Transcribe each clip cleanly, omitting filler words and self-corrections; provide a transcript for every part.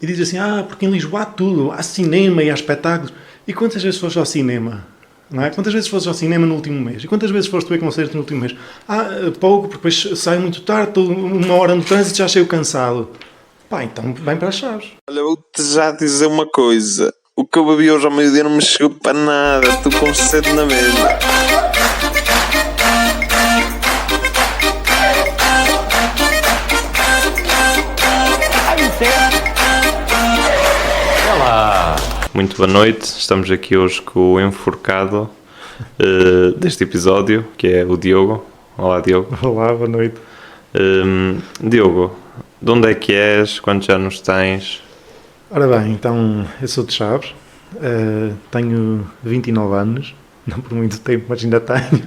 e diz assim, porque em Lisboa há tudo, há cinema e há espetáculos. E quantas vezes foste ao cinema? Não é? Quantas vezes foste ao cinema no último mês? E quantas vezes foste ver concertos no último mês? Pouco, porque depois saio muito tarde, estou uma hora no trânsito e já cheio cansado. Pá, então vem para as Chaves. Olha, vou-te já dizer uma coisa. O que eu bebi hoje ao meio-dia não me chegou para nada. Estou com sede na mesma. Olá! Muito boa noite, estamos aqui hoje com o enforcado deste episódio, que é o Diogo. Olá, Diogo. Olá, boa noite. Diogo, de onde é que és? Quantos anos tens? Ora bem, então eu sou de Chaves, tenho 29 anos, não por muito tempo, mas ainda tenho.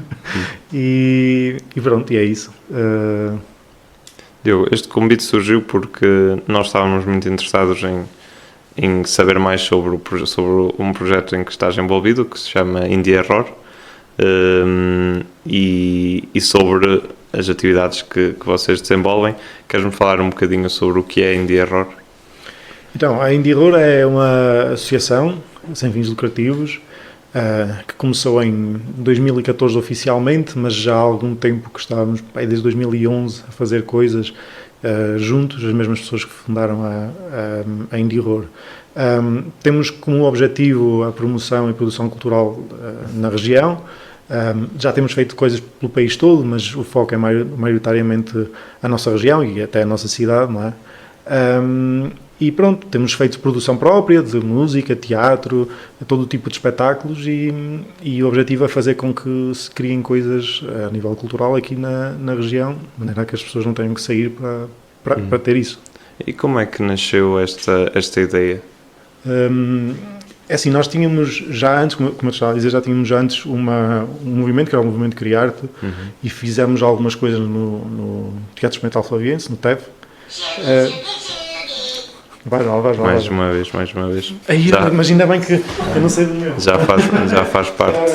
E pronto, e é isso. Diogo, este convite surgiu porque nós estávamos muito interessados em saber mais sobre um projeto em que estás envolvido, que se chama Indie Error, e sobre as atividades que vocês desenvolvem. Queres-me falar um bocadinho sobre o que é Indie Error? Então, a Indie Error é uma associação sem fins lucrativos que começou em 2014 oficialmente, mas já há algum tempo que estávamos, desde 2011, a fazer coisas juntos, as mesmas pessoas que fundaram a Indie Error. Temos como objetivo a promoção e produção cultural na região. Já temos feito coisas pelo país todo, mas o foco é maioritariamente a nossa região e até a nossa cidade, não é? E pronto, temos feito produção própria de música, teatro, todo tipo de espetáculos e o objetivo é fazer com que se criem coisas a nível cultural aqui na região, de maneira que as pessoas não tenham que sair para ter isso. E como é que nasceu esta ideia? É assim, nós tínhamos já antes, como eu estava a dizer, já tínhamos antes um movimento, que era o movimento Criarte, e fizemos algumas coisas no Teatro Experimental Flaviense, no TEF. Vai lá. Mais uma vez. Aí, mas ainda bem que eu não sei do meu. Já faz parte. Já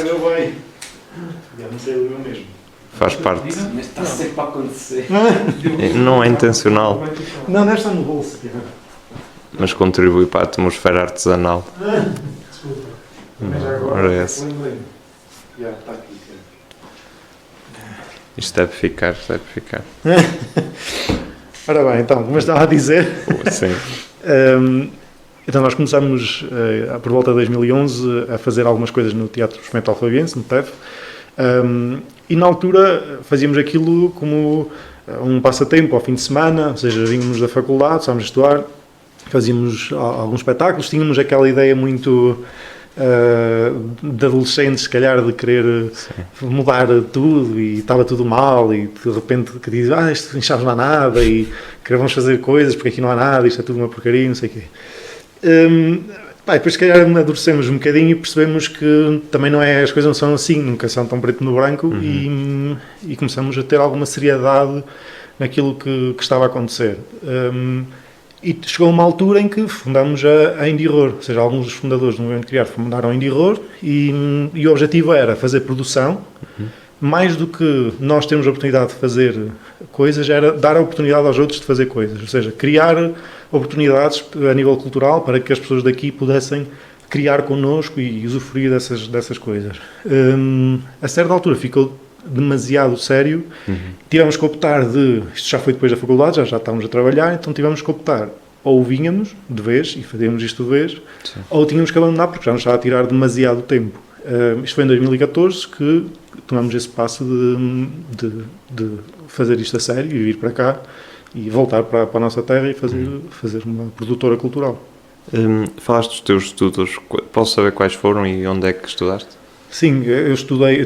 não sei do meu mesmo. Faz parte. Mas está sempre a acontecer. Não é intencional, Não, deve estar no bolso. mas contribui para a atmosfera artesanal. Desculpa. Ora é essa. Já, está aqui. Isto deve ficar. Ora bem, então, como eu estava a dizer... Sim. Então nós começamos por volta de 2011 a fazer algumas coisas no Teatro Experimental Flaviense, no TEF, e na altura fazíamos aquilo como um passatempo ao fim de semana, ou seja, vínhamos da faculdade, estávamos a estudar, fazíamos alguns espetáculos, tínhamos aquela ideia muito de adolescentes, se calhar, de querer mudar tudo e estava tudo mal e de repente que diz, isto em Chaves não há nada e queremos fazer coisas porque aqui não há nada, isto é tudo uma porcaria, não sei o quê. Depois se calhar amadurecemos um bocadinho e percebemos que também as coisas não são assim, nunca são tão preto no branco e começamos a ter alguma seriedade naquilo que estava a acontecer. E chegou uma altura em que fundámos a Indie Error, ou seja, alguns dos fundadores do movimento Criar fundaram a Indie Error e o objetivo era fazer produção, mais do que nós termos a oportunidade de fazer coisas, era dar a oportunidade aos outros de fazer coisas, ou seja, criar oportunidades a nível cultural para que as pessoas daqui pudessem criar connosco e usufruir dessas coisas. A certa altura ficou demasiado sério, tivemos que optar isto já foi depois da faculdade, já estávamos a trabalhar, então tivemos que optar, ou vinhamos de vez e fazíamos isto de vez, ou tínhamos que abandonar porque já nos estava a tirar demasiado tempo. Isto foi em 2014 que tomamos esse passo de fazer isto a sério e vir para cá e voltar para a nossa terra e fazer uma produtora cultural. Falaste dos teus estudos, posso saber quais foram e onde é que estudaste? Sim, eu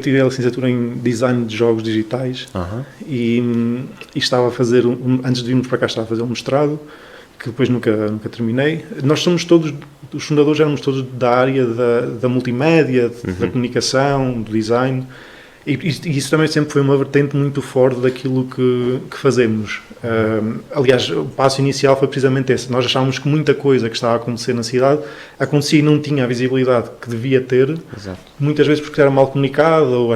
tirei a licenciatura em Design de Jogos Digitais e estava a fazer, antes de virmos para cá, estava a fazer um mestrado, que depois nunca terminei. Nós somos todos, os fundadores éramos todos da área da multimédia, da comunicação, do design, e isso também sempre foi uma vertente muito forte daquilo que fazemos. Aliás, o passo inicial foi precisamente esse. Nós achávamos que muita coisa que estava a acontecer na cidade acontecia e não tinha a visibilidade que devia ter. Exato. Muitas vezes porque era mal comunicado ou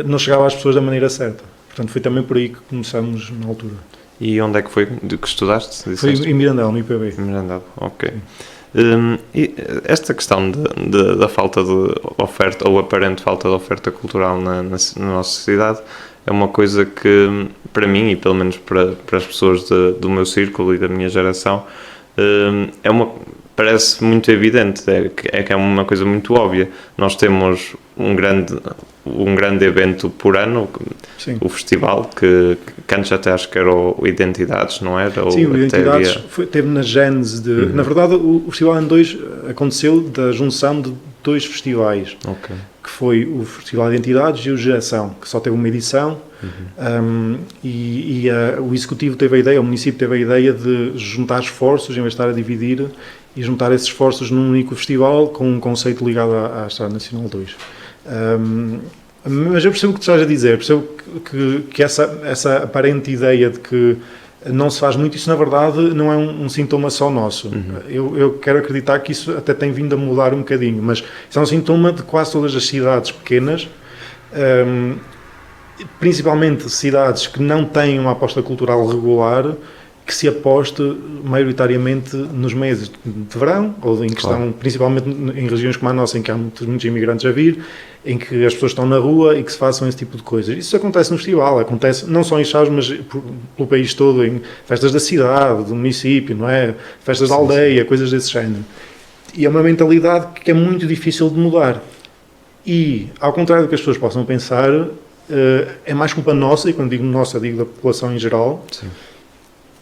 não chegava às pessoas da maneira certa. Portanto, foi também por aí que começamos na altura. E onde é que foi que estudaste? Foi Disseste? em Mirandão, no IPB. Em Mirandela, ok. E esta questão da falta de oferta, ou aparente falta de oferta cultural na nossa sociedade, é uma coisa que, para mim, e pelo menos para as pessoas do meu círculo e da minha geração, parece muito evidente, que é uma coisa muito óbvia. Nós temos um grande evento por ano, Sim. o festival, que antes até acho que era o Identidades, não era? Sim, Ou o até Identidades havia- teve na gênese de... Na verdade, o Festival Ano 2 aconteceu da junção de 2 festivais, Ok. que foi o Festival de Identidades e o Geração, que só teve uma edição, o Executivo teve a ideia, o município teve a ideia de juntar esforços, em vez de estar a dividir, e juntar esses esforços num único festival, com um conceito ligado à Estrada Nacional 2. Mas eu percebo o que tu estás a dizer, percebo que essa aparente ideia de que não se faz muito, isso na verdade não é um sintoma só nosso. Eu quero acreditar que isso até tem vindo a mudar um bocadinho, mas isso é um sintoma de quase todas as cidades pequenas, principalmente cidades que não têm uma aposta cultural regular, que se aposte maioritariamente nos meses de verão, ou em que estão, principalmente em regiões como a nossa, em que há muitos imigrantes a vir, em que as pessoas estão na rua e que se façam esse tipo de coisas. Isso acontece no festival, acontece não só em Chaves, mas pelo país todo, em festas da cidade, do município, não é? Festas da aldeia, coisas desse género. E é uma mentalidade que é muito difícil de mudar. E, ao contrário do que as pessoas possam pensar, é mais culpa nossa, e quando digo nossa, digo da população em geral,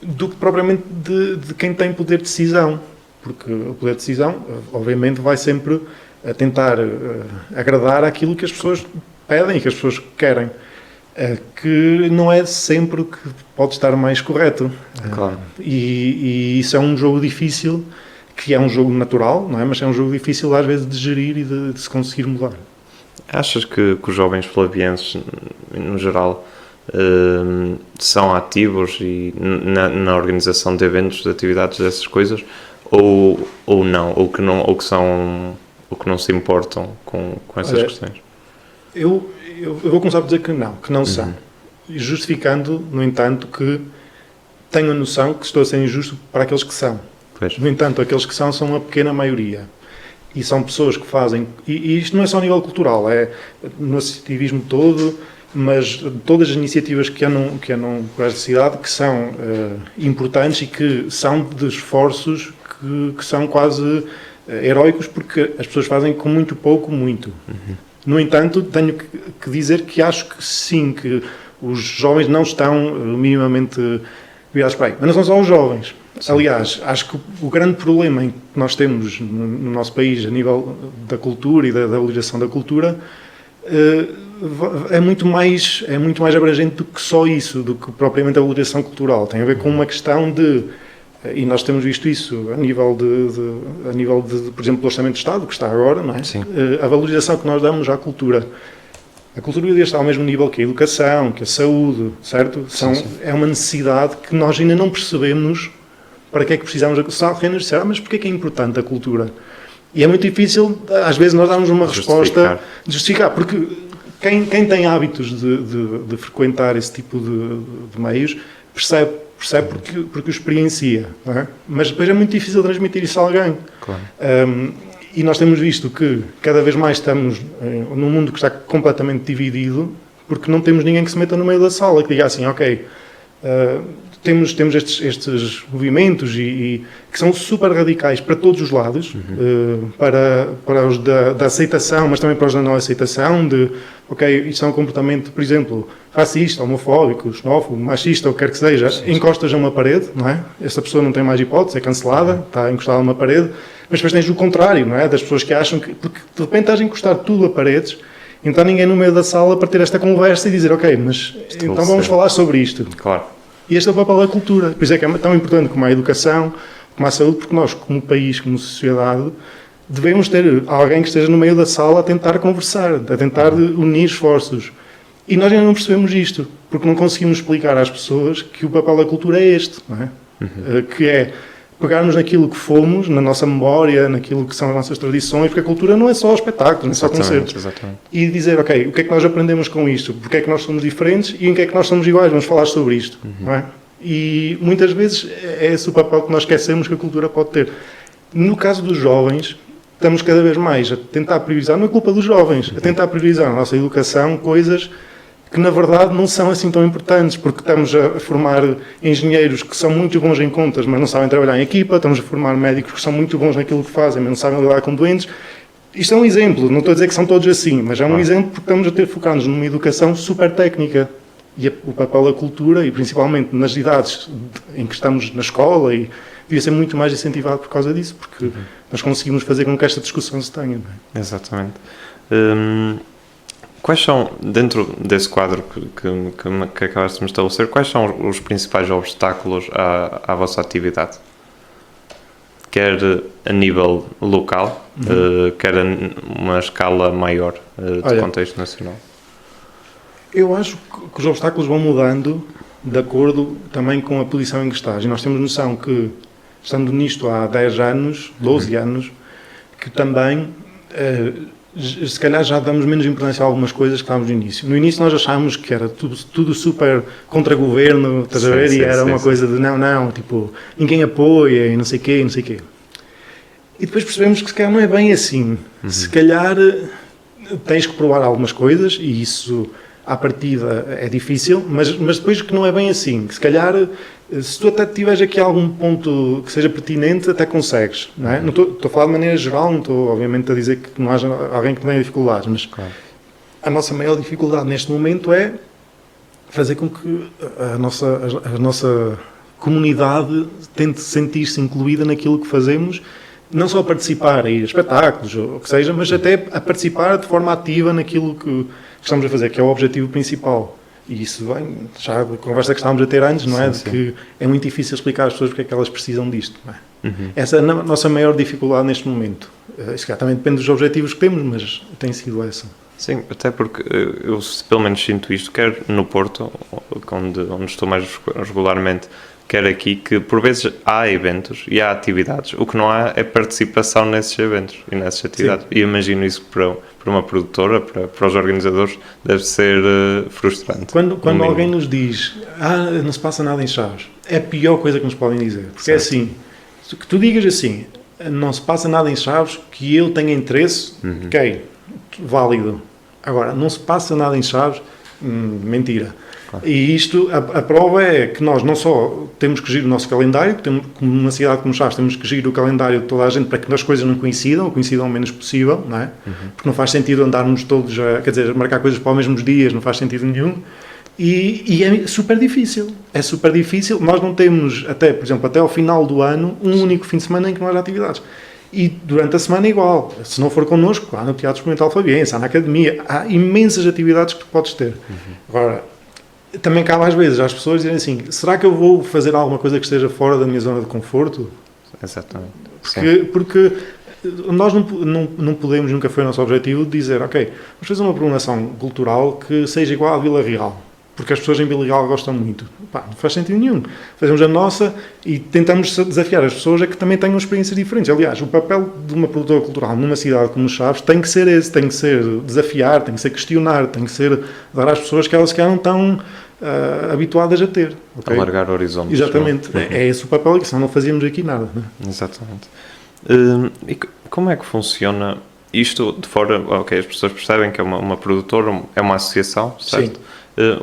do que propriamente de quem tem poder de decisão. Porque o poder de decisão, obviamente, vai sempre a tentar agradar aquilo que as pessoas pedem e que as pessoas querem. Que não é sempre que pode estar mais correto. Claro. E isso é um jogo difícil, que é um jogo natural, não é? Mas é um jogo difícil às vezes de gerir e de se conseguir mudar. Achas que os jovens flavienses, no geral, são ativos e na organização de eventos, de atividades, dessas coisas, ou não, ou que não se importam com essas questões? Eu vou começar por dizer que não são. Justificando, no entanto, que tenho a noção que estou a ser injusto para aqueles que são. Pois. No entanto, aqueles que são uma pequena maioria. E são pessoas que fazem... E isto não é só a nível cultural, é no associativismo todo, mas todas as iniciativas que andam por esta cidade, que são importantes e que são de esforços que são quase heróicos, porque as pessoas fazem com muito pouco, muito. No entanto, tenho que dizer que acho que sim, que os jovens não estão minimamente virados para aí. Mas não são só os jovens. Sim. Aliás, acho que o grande problema que nós temos no nosso país a nível da cultura e da valorização da cultura é muito mais abrangente do que só isso, do que propriamente a valorização cultural. Tem a ver com uma questão de, e nós temos visto isso a nível de, por exemplo, do Orçamento de Estado, que está agora, não é? Sim. A valorização que nós damos à cultura. A cultura devia estar ao mesmo nível que a educação, que a saúde, certo? Sim. É uma necessidade que nós ainda não percebemos para que é que precisamos da cultura. Se alguém nos disser, mas porquê é cultura é a cultura? E é muito difícil, às vezes, nós darmos uma resposta de justificar, porque quem tem hábitos de frequentar esse tipo de meios percebe porque o experiencia, não é? Mas depois é muito difícil transmitir isso a alguém. Claro. E nós temos visto que cada vez mais estamos num mundo que está completamente dividido, porque não temos ninguém que se meta no meio da sala, que diga assim, ok, temos estes movimentos e que são super radicais para todos os lados, para os da aceitação, mas também para os da não aceitação, de, ok, isto é um comportamento, por exemplo, racista, homofóbico, xenófobo, machista, ou quer que seja, encostas a uma parede, não é? Essa pessoa não tem mais hipótese, é cancelada, está encostada a uma parede, mas depois tens o contrário, não é? Das pessoas que acham que, porque de repente estás a encostar tudo a paredes, então ninguém no meio da sala para ter esta conversa e dizer, ok, mas então vamos falar sobre isto. Claro. E este é o papel da cultura. Por isso é que é tão importante como a educação, como a saúde, porque nós, como país, como sociedade, devemos ter alguém que esteja no meio da sala a tentar conversar, a tentar unir esforços. E nós ainda não percebemos isto, porque não conseguimos explicar às pessoas que o papel da cultura é este, não é? Que é pegarmos naquilo que fomos, na nossa memória, naquilo que são as nossas tradições, porque a cultura não é só espetáculo, não é só concertos. Exatamente. E dizer, ok, o que é que nós aprendemos com isto? Porque é que nós somos diferentes e em que é que nós somos iguais? Vamos falar sobre isto, não é? E muitas vezes é esse o papel que nós esquecemos que a cultura pode ter. No caso dos jovens, estamos cada vez mais a tentar priorizar, não é culpa dos jovens, a tentar priorizar na nossa educação coisas que na verdade não são assim tão importantes, porque estamos a formar engenheiros que são muito bons em contas, mas não sabem trabalhar em equipa, estamos a formar médicos que são muito bons naquilo que fazem, mas não sabem lidar com doentes. Isto é um exemplo, não estou a dizer que são todos assim, mas é um exemplo porque estamos a ter focados numa educação super técnica. E o papel da cultura, e principalmente nas idades em que estamos na escola, e devia ser muito mais incentivado por causa disso, porque nós conseguimos fazer com que esta discussão se tenha. Não é? Exatamente. Quais são, dentro desse quadro que acabaste de me estabelecer, quais são os principais obstáculos à vossa atividade? Quer a nível local, quer a uma escala maior de contexto nacional? Eu acho que os obstáculos vão mudando de acordo também com a posição em que estás. E nós temos noção que, estando nisto há 10 anos, 12 anos, que também, se calhar já damos menos importância a algumas coisas que estávamos no início. No início nós achámos que era tudo super contra governo, estás a ver? E era uma coisa de não, tipo, ninguém apoia e não sei quê, não sei quê. E depois percebemos que se calhar não é bem assim. Se calhar tens que provar algumas coisas e isso... à partida é difícil, mas depois que não é bem assim, que se calhar, se tu até tiveres aqui algum ponto que seja pertinente, até consegues, não é? Não estou a falar de maneira geral, não estou obviamente a dizer que não haja alguém que tenha dificuldades, mas a nossa maior dificuldade neste momento é fazer com que a nossa comunidade tente sentir-se incluída naquilo que fazemos, não só a participar em espetáculos, ou o que seja, mas até a participar de forma ativa naquilo que estamos a fazer, que é o objetivo principal. E isso vem, já da conversa que estávamos a ter antes, não é? De que é muito difícil explicar às pessoas porque é que elas precisam disto, não é? Essa é a nossa maior dificuldade neste momento. Isso também depende dos objetivos que temos, mas tem sido essa. Sim, até porque eu pelo menos sinto isto, quer no Porto, onde estou mais regularmente, quer aqui, que por vezes há eventos e há atividades, o que não há é participação nesses eventos e nessas atividades. Sim. E imagino isso para uma produtora, para os organizadores, deve ser frustrante. Quando alguém nos diz, não se passa nada em Chaves, é a pior coisa que nos podem dizer. Porque certo. É assim, que tu digas assim, não se passa nada em Chaves, que eu tenha interesse, ok, válido. Agora, não se passa nada em Chaves, mentira. Claro. E isto, a prova é que nós não só temos que gerir o nosso calendário, como numa cidade como Chaves, temos que gerir o calendário de toda a gente para que as coisas não coincidam o menos possível, não é? Porque não faz sentido andarmos todos, marcar coisas para os mesmos dias, não faz sentido nenhum. E é super difícil, nós não temos, por exemplo, até ao final do ano, um único fim de semana em que não haja atividades. E durante a semana é igual, se não for connosco, há no Teatro Experimental Fabiense, há na Academia, há imensas atividades que tu podes ter. Agora, também cabe às vezes às pessoas dizerem assim, será que eu vou fazer alguma coisa que esteja fora da minha zona de conforto? Exatamente. Porque nós não podemos, nunca foi o nosso objetivo, dizer, ok, vamos fazer uma programação cultural que seja igual à Vila Real, porque as pessoas em Vila Real gostam muito. Não faz sentido nenhum. Fazemos a nossa e tentamos desafiar as pessoas a que também tenham experiências diferentes. Aliás, o papel de uma produtora cultural numa cidade como Chaves tem que ser esse, tem que ser desafiar, tem que ser questionar, tem que ser dar às pessoas que elas não estão habituadas a ter. Okay? Alargar horizontes. Exatamente. É esse o papel, senão não fazíamos aqui nada. Não é? Exatamente. E como é que funciona isto de fora? Ok, as pessoas percebem que é uma produtora, é uma associação, certo? Sim.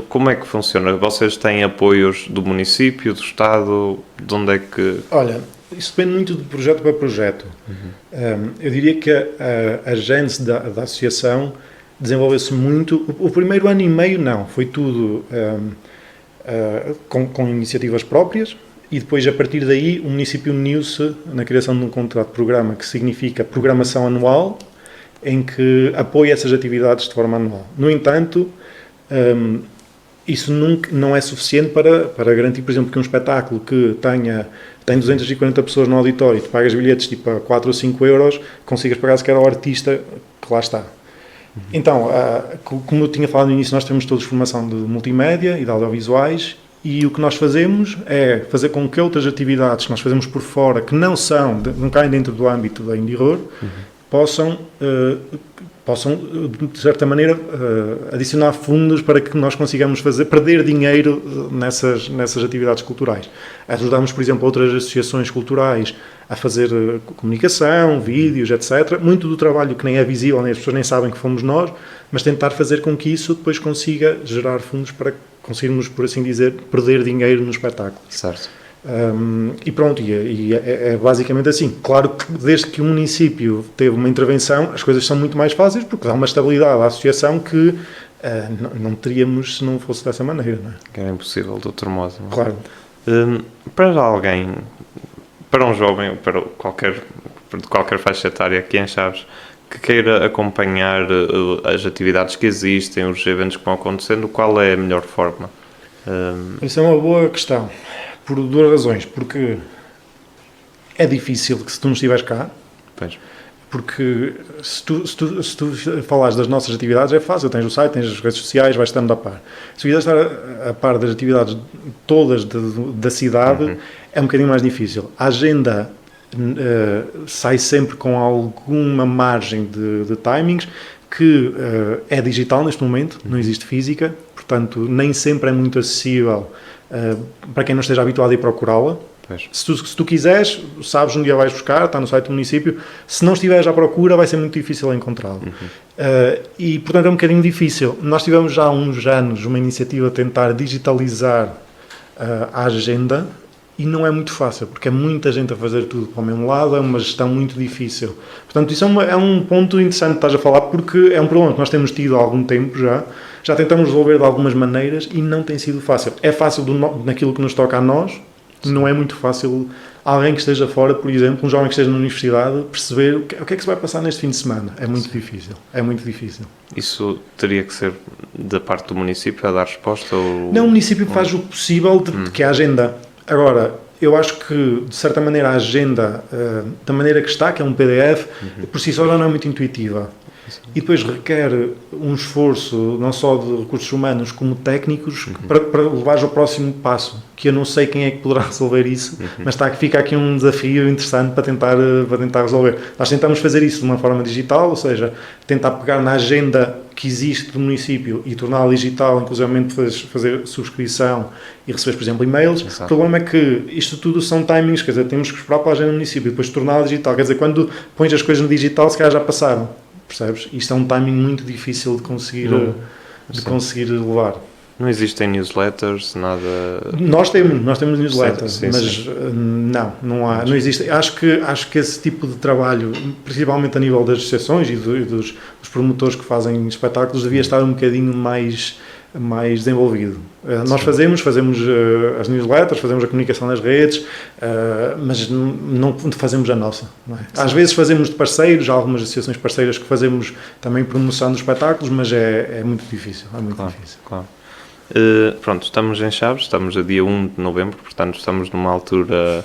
Como é que funciona? Vocês têm apoios do município, do Estado? De onde é que... Olha, isso depende muito de projeto para projeto. Eu diria que a gênese da associação desenvolveu-se muito... O primeiro ano e meio não, foi tudo com iniciativas próprias e depois, a partir daí, o município uniu-se na criação de um contrato de programa que significa programação anual, em que apoia essas atividades de forma anual. No entanto... isso não é suficiente para garantir, por exemplo, que um espetáculo que tem 240 pessoas no auditório, tu pagas bilhetes tipo a 4 ou 5 euros, consigas pagar sequer ao artista que lá está. Então, como eu tinha falado no início, nós temos todos formação de multimédia e de audiovisuais, e o que nós fazemos é fazer com que outras atividades que nós fazemos por fora, que não caem dentro do âmbito da Indie Horror, possam possam, de certa maneira, adicionar fundos para que nós consigamos perder dinheiro nessas atividades culturais. Ajudamos, por exemplo, outras associações culturais a fazer comunicação, vídeos, etc. Muito do trabalho que nem é visível, nem as pessoas nem sabem que fomos nós, mas tentar fazer com que isso depois consiga gerar fundos para conseguirmos, por assim dizer, perder dinheiro no espetáculo. Certo. E pronto, é basicamente assim. Claro que desde que o município teve uma intervenção, as coisas são muito mais fáceis, porque dá uma estabilidade à associação que não teríamos se não fosse dessa maneira, não é? Que era impossível de outro modo. Não é? Claro. Para alguém, para um jovem, de qualquer faixa etária aqui em Chaves, que queira acompanhar as atividades que existem, os eventos que vão acontecendo, qual é a melhor forma? Isso é uma boa questão. Por duas razões. Porque é difícil que se tu não estiveres cá, Pois. porque se tu falares das nossas atividades é fácil, tens o site, tens as redes sociais, vais estando a par. Se quiseres estar a par das atividades todas da cidade, é um bocadinho mais difícil. A agenda sai sempre com alguma margem de timings, que é digital neste momento, não existe física, portanto nem sempre é muito acessível para quem não esteja habituado a ir procurá-la. Se tu quiseres, sabes onde dia vais buscar, está no site do município. Se não estiveres à procura, vai ser muito difícil encontrá-lo. E, portanto, é um bocadinho difícil. Nós tivemos já há uns anos uma iniciativa a tentar digitalizar a agenda e não é muito fácil, porque é muita gente a fazer tudo para o mesmo lado, é uma gestão muito difícil. Portanto, isso é um ponto interessante que estás a falar, porque é um problema que nós temos tido há algum tempo já tentamos resolver de algumas maneiras e não tem sido fácil. É fácil naquilo que nos toca a nós, não é muito fácil alguém que esteja fora, por exemplo, um jovem que esteja na universidade, perceber o que é que se vai passar neste fim de semana. É muito difícil, é muito difícil. Isso teria que ser da parte do município a dar resposta? Ou... Não, o município faz o possível de que a agenda... Agora, eu acho que, de certa maneira, a agenda, da maneira que está, que é um PDF, por si só já não é muito intuitiva. E depois requer um esforço, não só de recursos humanos, como técnicos, para levar ao próximo passo, que eu não sei quem é que poderá resolver isso, mas fica aqui um desafio interessante para tentar resolver. Nós tentamos fazer isso de uma forma digital, ou seja, tentar pegar na agenda que existe do município e torná-la digital, inclusivamente fazer subscrição e receber, por exemplo, e-mails. Exato. O problema é que isto tudo são timings, quer dizer, temos que esperar para a agenda do município e depois torná-la digital. Quer dizer, quando pões as coisas no digital, se calhar já passaram. Percebes? Isto é um timing muito difícil de conseguir levar. Não existem newsletters, nada... Nós temos newsletters, sim, mas sim. Não existe. Acho que esse tipo de trabalho, principalmente a nível das associações e dos promotores que fazem espetáculos, devia estar um bocadinho mais desenvolvido. Nós fazemos as newsletters, fazemos a comunicação nas redes, mas não fazemos a nossa. Não é? Às vezes fazemos de parceiros, há algumas associações parceiras que fazemos também promoção dos espetáculos, mas é muito difícil. É muito difícil. Claro. Pronto, estamos em Chaves, estamos a dia 1 de novembro, portanto estamos numa altura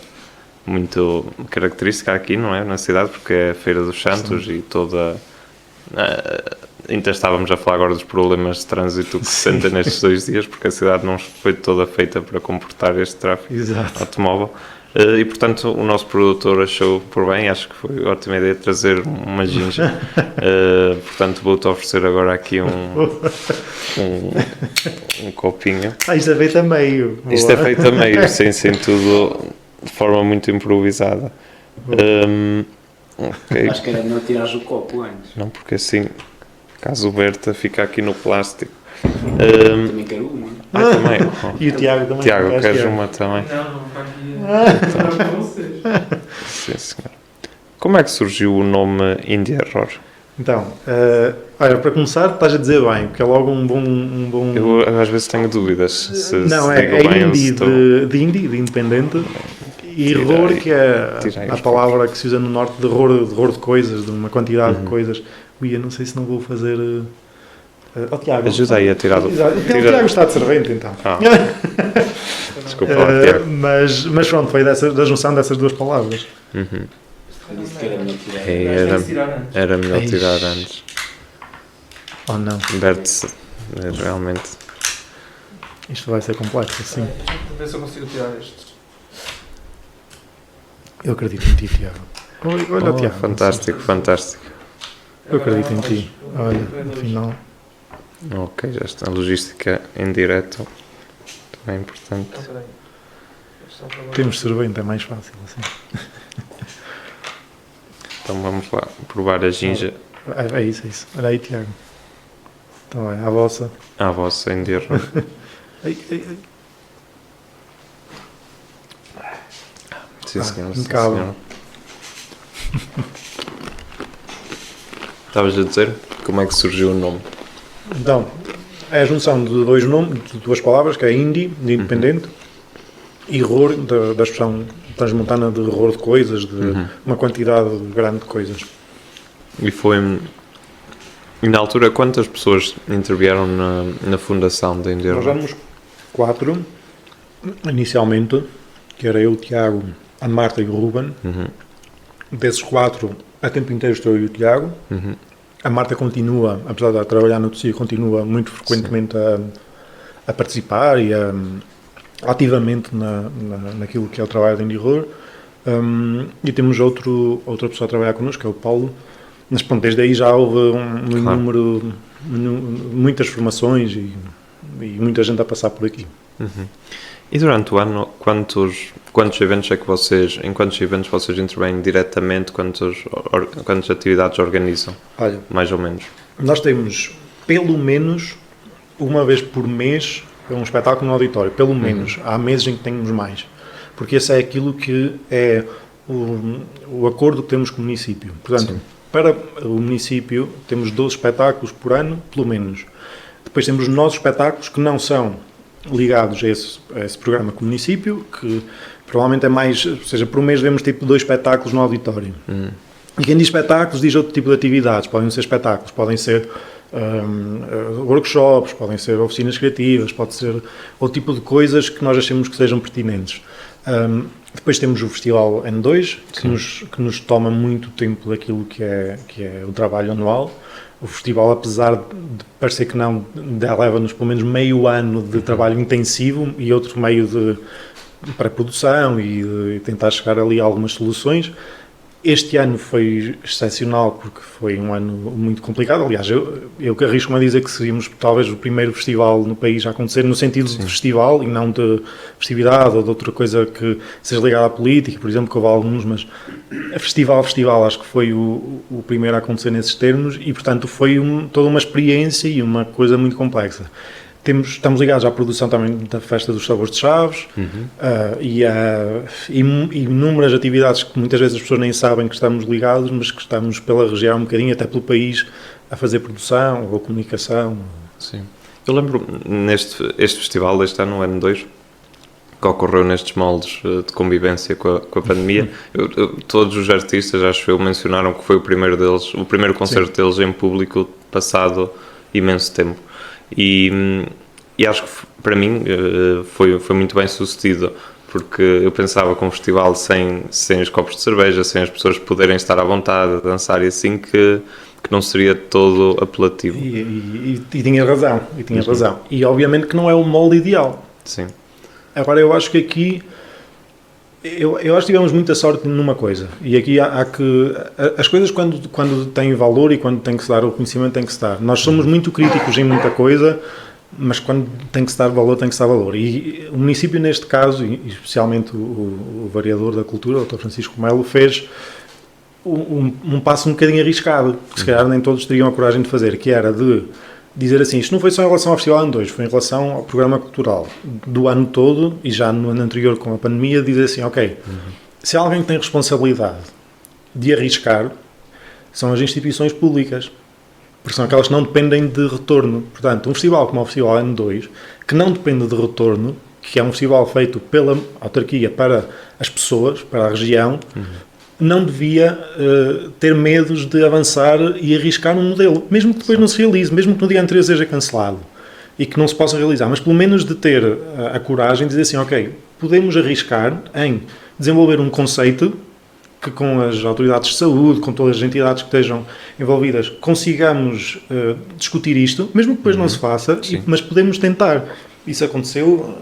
muito característica aqui, não é? Na cidade, porque é a Feira dos Santos. Sim. E toda... ainda estávamos a falar agora dos problemas de trânsito que se sentem nestes 2 dias, porque a cidade não foi toda feita para comportar este tráfego. Exato. Automóvel. E, portanto, o nosso produtor achou por bem, acho que foi ótima ideia trazer uma ginja. Portanto, vou-te oferecer agora aqui um copinho. Isto é feito a meio. Isto é feito a meio, sem tudo, de forma muito improvisada. Okay. Acho que era não tirares o copo antes. Não, porque assim, caso o Berta fica aqui no plástico. Também quero uma. Também. E o Tiago também. Tiago, queres uma também? Não está aqui para vocês. Sim, senhor. Como é que surgiu o nome Indie Error? Então, olha, para começar, estás a dizer bem, porque é logo um bom... Eu às vezes tenho dúvidas se não, se digo bem indie, estou... de indie, de independente, e error, que é a palavra que se usa no norte de error de coisas, de uma quantidade de coisas. Ui, eu não sei se não vou fazer... Tiago, ajuda aí a tirar do... O Tiago está de servente, então. Desculpa lá, Tiago. Mas pronto, foi da junção dessas duas palavras. Eu disse que era melhor tirar. Era melhor tirar antes. Oh não. Bert, realmente... Isto vai ser complexo, assim. Vou ver se eu consigo tirar estes. Eu acredito em ti, Tiago. Olha o Tiago. Fantástico. Eu acredito em ti. Olha, no final. Ok, já está. A logística em direto também é importante. Então, peraí. Só para agora. Temos servente, é mais fácil assim. Então vamos lá provar a ginja É isso, é isso. Olha aí, Tiago. Então é, a vossa. à vossa em derro. Ai, ai, ai. Sim, senhor. Sim, impecável. senhor. Estavas a dizer como é que surgiu o nome? Então, é a junção de dois nomes, de duas palavras, que é indie, de independente, e horror, da expressão transmontana de horror de coisas, de uma quantidade grande de coisas. E foi. E na altura, quantas pessoas intervieram na fundação da Nós Enderro? éramos 4, inicialmente, que era eu, o Tiago, a Marta e o Ruben. Desses 4, a tempo inteiro estou eu e o Tiago. A Marta continua, apesar de trabalhar no TCI, continua muito frequentemente a participar e ativamente naquilo que é o trabalho de Indie Horror. E temos outra pessoa a trabalhar connosco, que é o Paulo. Mas pronto, desde aí já houve um Claro. número, muitas formações e muita gente a passar por aqui. E durante o ano, quantos eventos é que vocês, em quantos eventos vocês intervêm diretamente, quantas atividades organizam, Olha, mais ou menos? nós temos pelo menos uma vez por mês um espetáculo no auditório, pelo menos. Há meses em que temos mais, porque esse é aquilo que é o acordo que temos com o município. Portanto, para o município temos 12 espetáculos por ano, pelo menos. Depois temos os nossos espetáculos que não são ligados a esse programa com o município, que provavelmente é mais, ou seja, por mês vemos tipo 2 espetáculos no auditório. E quem diz espetáculos diz outro tipo de atividades. Podem ser espetáculos, podem ser workshops, podem ser oficinas criativas, pode ser outro tipo de coisas que nós achemos que sejam pertinentes. Depois temos o Festival N2, que nos toma muito tempo daquilo que é o trabalho anual. O festival, apesar de parecer que não, leva-nos pelo menos meio ano de trabalho intensivo e outro meio de pré-produção e de tentar chegar ali a algumas soluções. Este ano foi excepcional porque foi um ano muito complicado. Aliás, eu que arrisco-me a dizer que seríamos talvez o primeiro festival no país a acontecer, no sentido de festival e não de festividade ou de outra coisa que seja ligada à política, por exemplo, que houve alguns, mas festival acho que foi o primeiro a acontecer nesses termos e, portanto, foi toda uma experiência e uma coisa muito complexa. Estamos ligados à produção também da Festa dos Sabores de Chaves e inúmeras atividades que muitas vezes as pessoas nem sabem que estamos ligados, mas que estamos pela região um bocadinho, até pelo país, a fazer produção ou comunicação. Sim. Eu lembro, este festival deste ano, o N2, que ocorreu nestes moldes de convivência com a pandemia, todos os artistas, acho eu, mencionaram que foi o primeiro deles, o primeiro concerto deles em público passado imenso tempo. E acho que para mim foi muito bem sucedido, porque eu pensava que um festival sem os copos de cerveja, sem as pessoas poderem estar à vontade a dançar e assim, que não seria todo apelativo. E tinha razão, razão. E obviamente que não é o molde ideal. Sim. Agora eu acho que aqui eu acho que tivemos muita sorte numa coisa, e aqui há que as coisas quando têm valor e quando tem que se dar o conhecimento tem que se dar. Nós somos muito críticos em muita coisa, mas quando tem que se dar valor, tem que se dar valor. E o município neste caso, e especialmente o vereador da Cultura, o Dr. Francisco Melo, fez um passo um bocadinho arriscado, que se calhar nem todos teriam a coragem de fazer, que era de dizer assim, isto não foi só em relação ao Festival Ano 2, foi em relação ao programa cultural do ano todo, e já no ano anterior com a pandemia, dizer assim, ok, se alguém tem responsabilidade de arriscar, são as instituições públicas, porque são aquelas que não dependem de retorno. Portanto, um festival como o Festival Ano 2, que não depende de retorno, que é um festival feito pela autarquia para as pessoas, para a região, não devia ter medos de avançar e arriscar um modelo, mesmo que depois não se realize, mesmo que no dia anterior seja cancelado e que não se possa realizar, mas pelo menos de ter a coragem de dizer assim, ok, podemos arriscar em desenvolver um conceito que com as autoridades de saúde, com todas as entidades que estejam envolvidas, consigamos discutir isto, mesmo que depois não se faça, mas podemos tentar. Isso aconteceu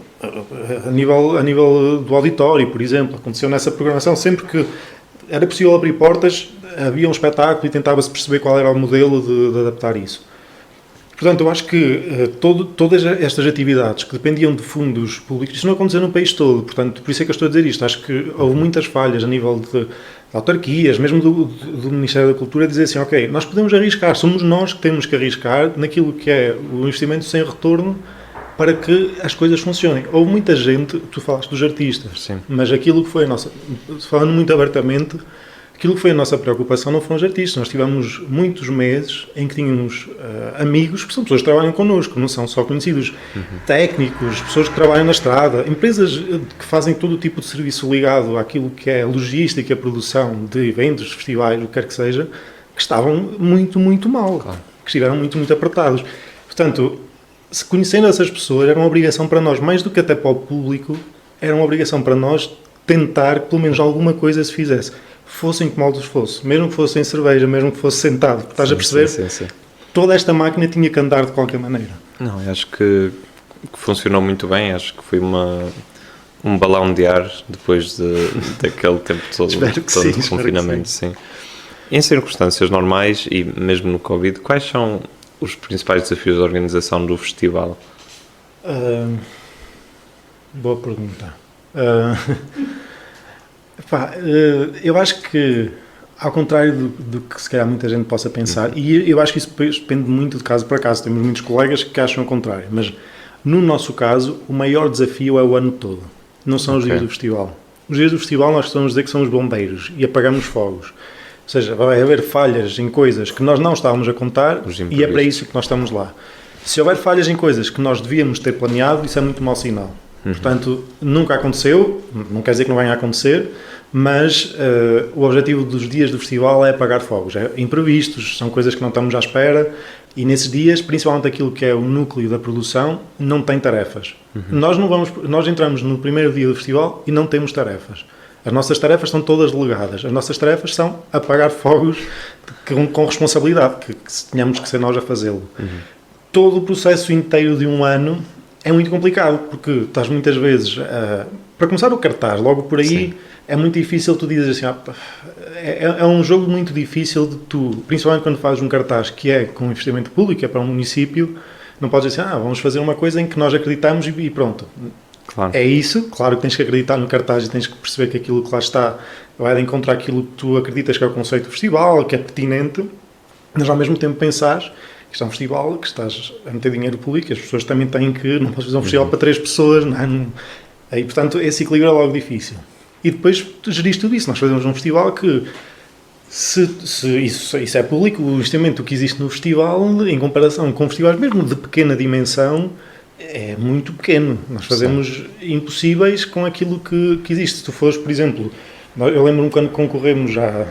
a nível do auditório, por exemplo, aconteceu nessa programação, sempre que era possível abrir portas, havia um espetáculo e tentava-se perceber qual era o modelo de adaptar isso. Portanto, eu acho que todas estas atividades que dependiam de fundos públicos, isto não aconteceu no país todo, portanto, por isso é que eu estou a dizer isto. Acho que houve muitas falhas a nível de autarquias, mesmo do Ministério da Cultura, dizer assim, ok, nós podemos arriscar, somos nós que temos que arriscar naquilo que é o investimento sem retorno para que as coisas funcionem. Houve muita gente, tu falaste dos artistas, Sim. mas aquilo que foi a nossa, falando muito abertamente, aquilo que foi a nossa preocupação não foram os artistas. Nós tivemos muitos meses em que tínhamos amigos, que são pessoas que trabalham connosco, não são só conhecidos, técnicos, pessoas que trabalham na estrada, empresas que fazem todo o tipo de serviço ligado àquilo que é a logística, a produção de eventos, festivais, o que quer que seja, que estavam muito, muito mal, Claro. que estiveram muito, muito apertados. Portanto, se conhecendo essas pessoas, era uma obrigação para nós, mais do que até para o público, era uma obrigação para nós tentar que pelo menos alguma coisa se fizesse. Fossem que moldes fosse, mesmo que fosse em cerveja, mesmo que fosse sentado, estás a perceber? Sim. Toda esta máquina tinha que andar de qualquer maneira. Não, eu acho que funcionou muito bem, acho que foi um balão de ar depois daquele tempo todo, Espero que todo sim, de espero confinamento, sim. Em circunstâncias normais e mesmo no Covid, quais são os principais desafios da organização do festival? Boa pergunta. Eu acho que, ao contrário do que se calhar muita gente possa pensar, e eu acho que isso depende muito de caso para caso, temos muitos colegas que acham o contrário, mas no nosso caso, o maior desafio é o ano todo, não são os dias do festival. Os dias do festival nós estamos a dizer que somos bombeiros e apagamos fogos. Ou seja, vai haver falhas em coisas que nós não estávamos a contar e é para isso que nós estamos lá. Se houver falhas em coisas que nós devíamos ter planeado, isso é muito mau sinal. Portanto, nunca aconteceu, não quer dizer que não venha a acontecer, mas o objetivo dos dias do festival é apagar fogos. É imprevistos, são coisas que não estamos à espera e nesses dias, principalmente aquilo que é o núcleo da produção, não tem tarefas. Nós entramos no primeiro dia do festival e não temos tarefas. As nossas tarefas estão todas delegadas. As nossas tarefas são apagar fogos com responsabilidade, que tenhamos que ser nós a fazê-lo. Todo o processo inteiro de um ano é muito complicado, porque estás muitas vezes... para começar o cartaz, logo por aí, sim, é muito difícil tu dizes assim... É um jogo muito difícil de tu... Principalmente quando fazes um cartaz que é com investimento público, é para um município, não podes dizer assim, vamos fazer uma coisa em que nós acreditamos e pronto. Claro. É isso, claro que tens que acreditar no cartaz e tens que perceber que aquilo que lá está vai de encontro àquilo que tu acreditas que é o conceito do festival, que é pertinente, mas ao mesmo tempo pensares que isto é um festival, que estás a meter dinheiro público, as pessoas também têm que, não podes fazer um festival para 3 pessoas, e portanto esse equilíbrio é logo difícil. E depois tu geriste tudo isso, nós fazemos um festival que se isso é público, o investimento que existe no festival, em comparação com festivais mesmo de pequena dimensão, é muito pequeno. Nós fazemos impossíveis com aquilo que existe. Se tu fores, por exemplo, eu lembro-me quando concorremos há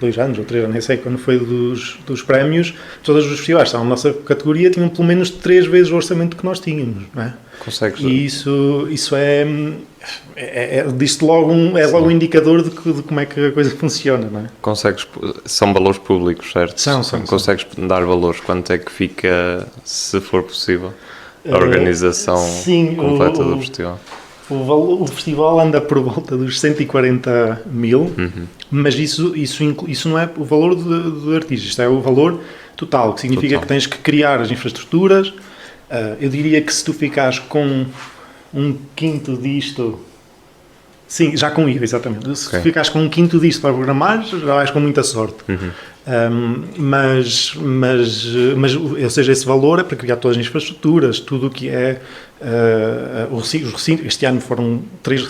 2 anos ou 3 anos, nem sei, quando foi dos prémios, todos os festivais estavam na nossa categoria, tinham pelo menos 3 vezes o orçamento que nós tínhamos, não é? Consegues... E isso diz-te logo logo um indicador de como é que a coisa funciona, não é? Consegues... São valores públicos, certo? São. Consegues dar valores? Quanto é que fica, se for possível, a organização completa do festival? O festival anda por volta dos 140 mil, mas isso não é o valor do artista, isto é o valor total, que significa que tens que criar as infraestruturas. Eu diria que se tu ficares com um quinto disto... Sim, já com IVA, exatamente. Se tu ficares com um quinto disto para programar, já vais com muita sorte. Ou seja, esse valor é para criar todas as infraestruturas, tudo o que é os recintos. Este ano foram 3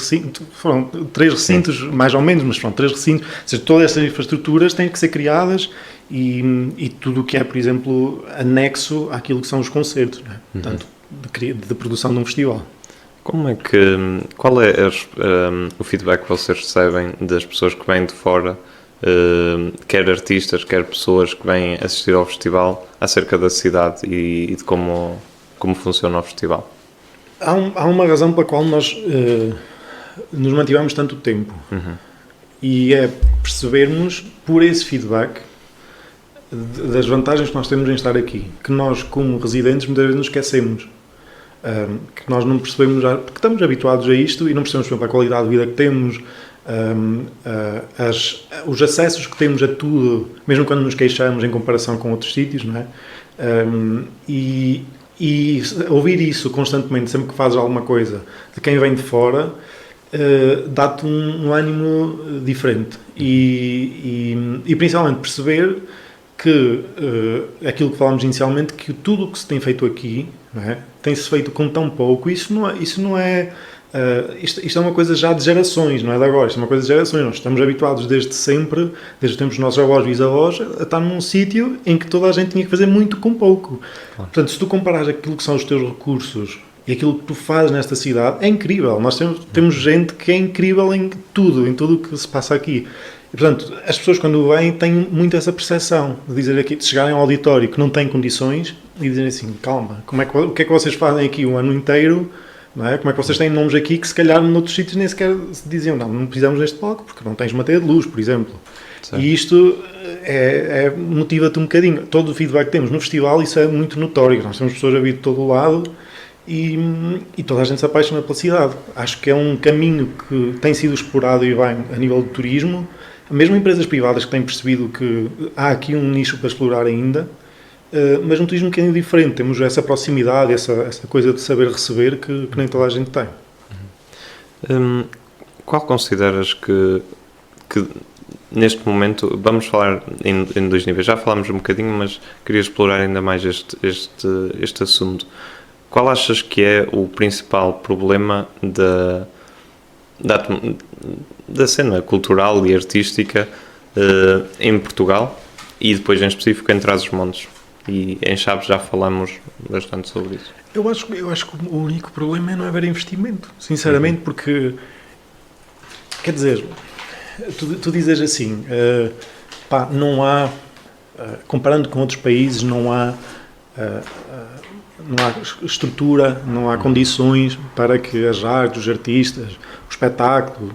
recintos, mais ou menos, mas foram 3 recintos. Ou seja, todas essas infraestruturas têm que ser criadas e tudo o que é, por exemplo, anexo àquilo que são os concertos, não é? Portanto, de produção de um festival. Qual é o feedback que vocês recebem das pessoas que vêm de fora, quer artistas, quer pessoas que vêm assistir ao festival, acerca da cidade e de como funciona o festival? Há uma razão pela qual nós nos mantivemos tanto tempo e é percebermos, por esse feedback, das vantagens que nós temos em estar aqui, que nós, como residentes, muitas vezes nos esquecemos. Que nós não percebemos, porque estamos habituados a isto e não percebemos, por exemplo, a qualidade de vida que temos, os acessos que temos a tudo, mesmo quando nos queixamos em comparação com outros sítios, não é? E ouvir isso constantemente, sempre que fazes alguma coisa, de quem vem de fora, dá-te um ânimo diferente. E principalmente perceber que aquilo que falámos inicialmente, que tudo o que se tem feito aqui, não é? Tem-se feito com tão pouco. Isto não é isto é uma coisa já de gerações, não é de agora, isto é uma coisa de gerações. Nós estamos habituados desde sempre, desde os tempos dos nossos avós e bisavós, a estar num sítio em que toda a gente tinha que fazer muito com pouco. Claro. Portanto, se tu comparares aquilo que são os teus recursos e aquilo que tu fazes nesta cidade, é incrível. Nós temos gente que é incrível em tudo o que se passa aqui. E, portanto, as pessoas quando vêm têm muito essa percepção de dizer aqui, de chegarem ao auditório que não têm condições e dizerem assim, calma, o que é que vocês fazem aqui o ano inteiro? Não é? Como é que vocês têm nomes aqui que se calhar noutros sítios nem sequer se diziam, não precisamos deste palco porque não tens matéria de luz, por exemplo. Sim. E isto motiva-te um bocadinho. Todo o feedback que temos no festival, isso é muito notório. Nós temos pessoas a vir de todo o lado e toda a gente se apaixona pela cidade. Acho que é um caminho que tem sido explorado e bem a nível de turismo. Mesmo empresas privadas que têm percebido que há aqui um nicho para explorar ainda, mas um turismo um bocadinho diferente. Temos essa proximidade, essa coisa de saber receber que nem toda a gente tem. Qual consideras que neste momento, vamos falar em dois níveis, já falámos um bocadinho, mas queria explorar ainda mais este assunto. Qual achas que é o principal problema da cena cultural e artística em Portugal e depois em específico em Trás-os-Montes? E em Chaves já falamos bastante sobre isso. Eu acho que o único problema é não haver investimento, sinceramente, porque, quer dizer, tu dizes assim, não há, comparando com outros países, não há estrutura, não há condições para que as artes, os artistas, o espetáculo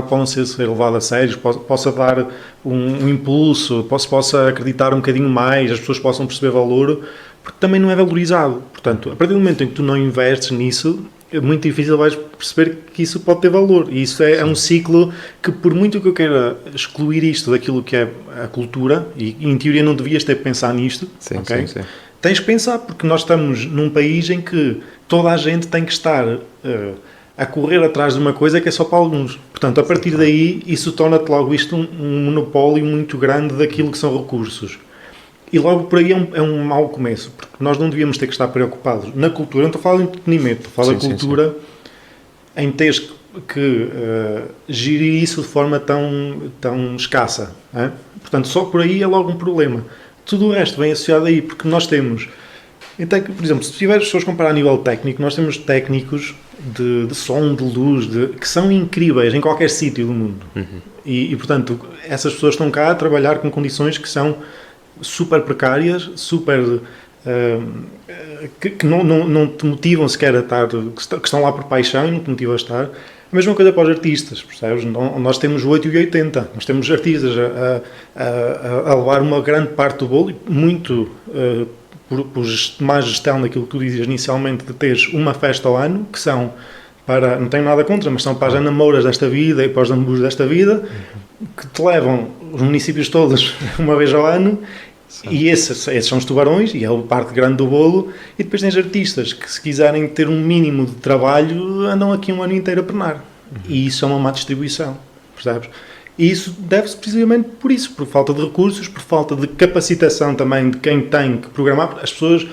possam ser levado a sério, possa dar um impulso, possa acreditar um bocadinho mais, as pessoas possam perceber valor, porque também não é valorizado. Portanto, a partir do momento em que tu não investes nisso, é muito difícil vais perceber que isso pode ter valor. E isso é um ciclo que, por muito que eu queira excluir isto daquilo que é a cultura, e em teoria não devias ter que pensar nisto, sim, okay? Sim. Tens que pensar, porque nós estamos num país em que toda a gente tem que estar a correr atrás de uma coisa que é só para alguns. Portanto, a partir daí, isso torna-te logo isto um monopólio muito grande daquilo que são recursos. E logo por aí é um mau começo, porque nós não devíamos ter que estar preocupados na cultura. Não estou a falar de entretenimento, estou a falar da cultura em teres que gerir isso de forma tão escassa. Hein? Portanto, só por aí é logo um problema. Tudo o resto vem associado aí, porque nós temos... Então, por exemplo, se tiveres pessoas comparar a nível técnico, nós temos técnicos de som, de luz, que são incríveis em qualquer sítio do mundo. Uhum. E, portanto, essas pessoas estão cá a trabalhar com condições que são super precárias, que não te motivam sequer a estar... que estão lá por paixão e não te motivam a estar. A mesma coisa para os artistas, percebes? Nós temos 8 e 80. Nós temos artistas a levar uma grande parte do bolo, muito por má gestão daquilo que tu dizes inicialmente, de teres uma festa ao ano, que são para, não tenho nada contra, mas são para as Ana Mouras desta vida e para os Zambus desta vida, que te levam os municípios todos uma vez ao ano. Sim. E esses são os tubarões, e é a parte grande do bolo, e depois tens artistas que, se quiserem ter um mínimo de trabalho, andam aqui um ano inteiro a penar. Uhum. E isso é uma má distribuição, percebes? E isso deve-se precisamente por isso, por falta de recursos, por falta de capacitação também de quem tem que programar. As pessoas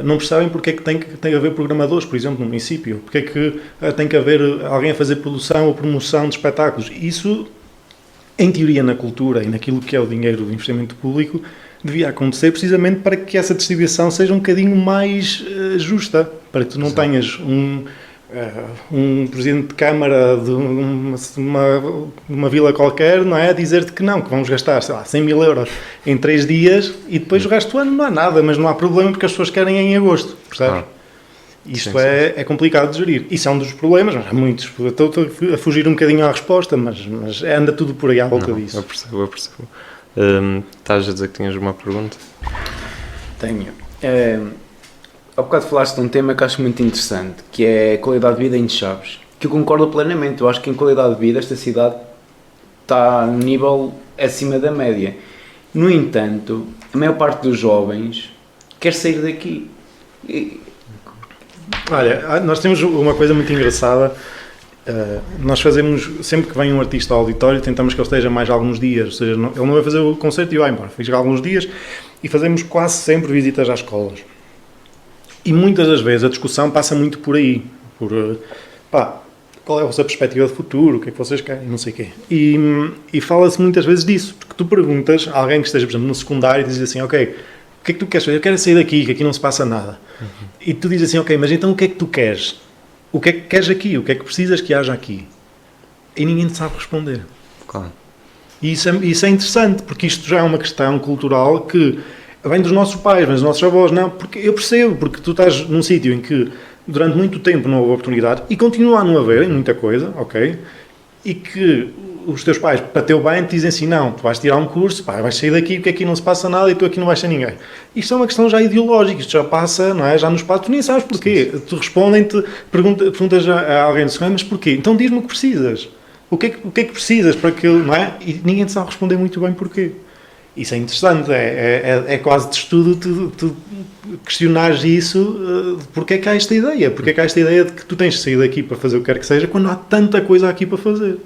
não percebem porque é que tem que haver programadores, por exemplo, no município, porque é que tem que haver alguém a fazer produção ou promoção de espetáculos. Isso, em teoria, na cultura e naquilo que é o dinheiro do investimento público, devia acontecer precisamente para que essa distribuição seja um bocadinho mais justa, para que tu não tenhas um presidente de Câmara de uma vila qualquer, não é, a dizer-te que não, que vamos gastar, sei lá, 100 mil euros em 3 dias e depois o resto do ano não há nada, mas não há problema porque as pessoas querem em agosto, percebes? Isto é complicado de gerir. Isso é um dos problemas, mas há muitos. Estou a fugir um bocadinho à resposta, mas anda tudo por aí à volta disso. Eu percebo. Estás a dizer que tinhas uma pergunta? Tenho. Há bocado falaste de um tema que acho muito interessante, que é a qualidade de vida em Chaves, que eu concordo plenamente. Eu acho que em qualidade de vida esta cidade está a nível acima da média. No entanto, a maior parte dos jovens quer sair daqui. Olha, nós temos uma coisa muito engraçada. Nós fazemos, sempre que vem um artista ao auditório, tentamos que ele esteja mais alguns dias, ou seja, ele não vai fazer o concerto e vai embora, fica alguns dias, e fazemos quase sempre visitas às escolas. E muitas das vezes a discussão passa muito por aí, qual é a vossa perspectiva de futuro, o que é que vocês querem, não sei o quê. E fala-se muitas vezes disso, porque tu perguntas a alguém que esteja, por exemplo, no secundário e diz assim, ok, o que é que tu queres fazer? Eu quero sair daqui, que aqui não se passa nada. E tu dizes assim, ok, mas então o que é que tu queres? O que é que queres aqui? O que é que precisas que haja aqui? E ninguém te sabe responder. Claro. E isso é interessante, porque isto já é uma questão cultural que vem dos nossos pais, vem dos nossos avós. Não, porque eu percebo, porque tu estás num sítio em que durante muito tempo não houve oportunidade e continua a não haver em muita coisa, ok? E que os teus pais, para teu bem, te dizem assim, não, tu vais tirar um curso, vais sair daqui porque aqui não se passa nada e tu aqui não vais ser ninguém. Isto é uma questão já ideológica, isto já passa, não é? Já nos passa, tu nem sabes porquê. Tu respondem-te, perguntas a alguém, mas porquê? Então diz-me o que precisas. O que é que precisas para aquilo, não é? E ninguém te sabe responder muito bem porquê. Isso é interessante, é quase de estudo tu questionares isso, porque é que há esta ideia? Porque é que há esta ideia de que tu tens de sair daqui para fazer o que quer que seja, quando há tanta coisa aqui para fazer?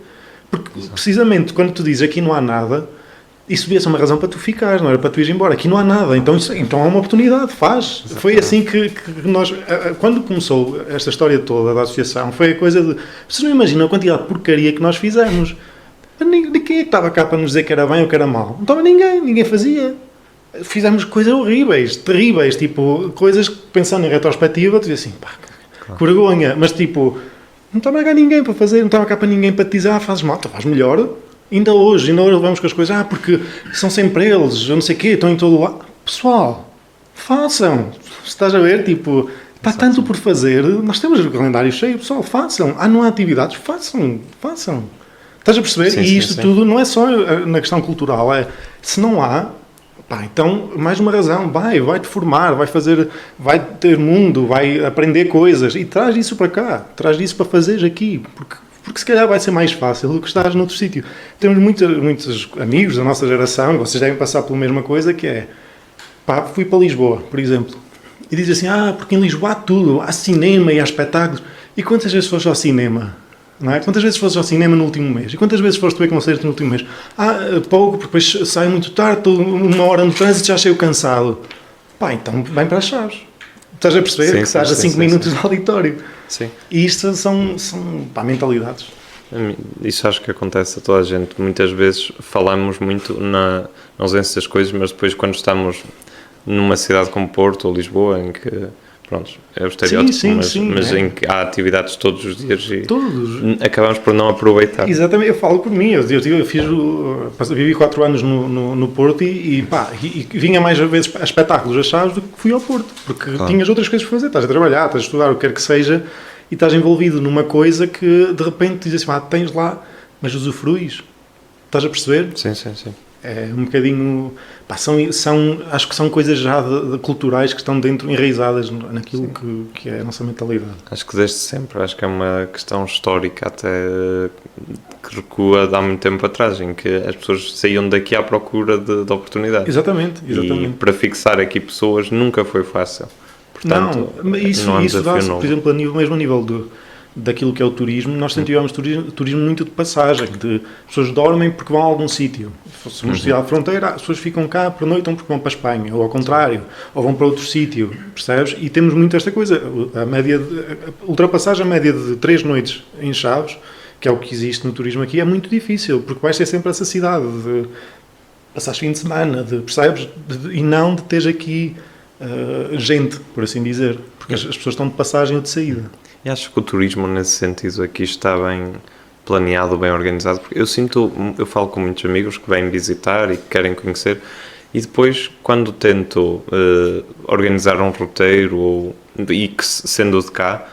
Porque, precisamente, quando tu dizes aqui não há nada, isso devia ser uma razão para tu ficares, não era para tu ir embora. Aqui não há nada, então há uma oportunidade, faz. Exatamente. Foi assim que nós, quando começou esta história toda da associação, foi a coisa de, vocês não imaginam a quantidade de porcaria que nós fizemos. Quem é que estava cá para nos dizer que era bem ou que era mal? Não estava ninguém fazia. Fizemos coisas horríveis, terríveis, tipo, coisas que, pensando em retrospectiva, tu dizes assim, que vergonha, mas tipo, não estava cá ninguém para fazer, não estava cá para ninguém para te dizer, fazes mal, tu fazes melhor. Ainda hoje levamos com as coisas, porque são sempre eles, eu não sei o quê, estão em todo o lado. Pessoal, façam. Se estás a ver, tipo, está tanto por fazer, nós temos o calendário cheio, pessoal, façam. Não há atividades, façam. Estás a perceber? Sim, e isto sim. tudo não é só na questão cultural, se não há, então, mais uma razão, vai-te formar, vai ter mundo, vai aprender coisas, e traz isso para cá, traz isso para fazeres aqui, porque se calhar vai ser mais fácil do que estás noutro sítio. Temos muitos amigos da nossa geração, e vocês devem passar pela mesma coisa, que é, fui para Lisboa, por exemplo, e dizem assim, porque em Lisboa há tudo, há cinema e há espetáculos, e quantas vezes foste ao cinema? Não é? Quantas vezes foste ao cinema no último mês? E quantas vezes foste ver concertos no último mês? Pouco, porque depois saio muito tarde, estou uma hora no trânsito, já cheio cansado. Então vem para as chaves. Estás a perceber? Que estás a 5 minutos do auditório. Sim. E isto são mentalidades. Isso acho que acontece a toda a gente. Muitas vezes falamos muito na ausência das coisas, mas depois quando estamos numa cidade como Porto ou Lisboa, em que... Pronto, é o estereótipo, mas em que há atividades todos os dias e acabamos por não aproveitar. Exatamente, eu falo por mim, eu vivi 4 anos no Porto e vinha mais vezes a espetáculos a Chaves do que fui ao Porto, porque tinhas outras coisas para fazer, estás a trabalhar, estás a estudar, o que quer que seja, e estás envolvido numa coisa que de repente dizes assim, tens lá, mas usufruis, estás a perceber? Sim. É um bocadinho... acho que são coisas já culturais que estão dentro, enraizadas naquilo que é a nossa mentalidade. Acho que desde sempre, acho que é uma questão histórica até que recua de há muito tempo atrás, em que as pessoas saíam daqui à procura de oportunidades. Exatamente. E para fixar aqui pessoas nunca foi fácil. Portanto, isso dá-se, por exemplo, a nível daquilo que é o turismo, nós sempre tivemos turismo muito de passagem, as pessoas dormem porque vão a algum sítio. Se fosse uma cidade de fronteira, as pessoas ficam cá, pernoitam porque vão para a Espanha, ou ao contrário, ou vão para outro sítio, percebes? E temos muito esta coisa, ultrapassar a média de 3 noites em Chaves, que é o que existe no turismo aqui, é muito difícil, porque vais ter sempre essa cidade de passar fim de semana, percebes? E não de teres aqui gente, por assim dizer, porque as pessoas estão de passagem ou de saída. E acho que o turismo, nesse sentido, aqui está bem planeado, bem organizado, porque eu falo com muitos amigos que vêm visitar e que querem conhecer, e depois, quando tento organizar um roteiro, e que sendo de cá,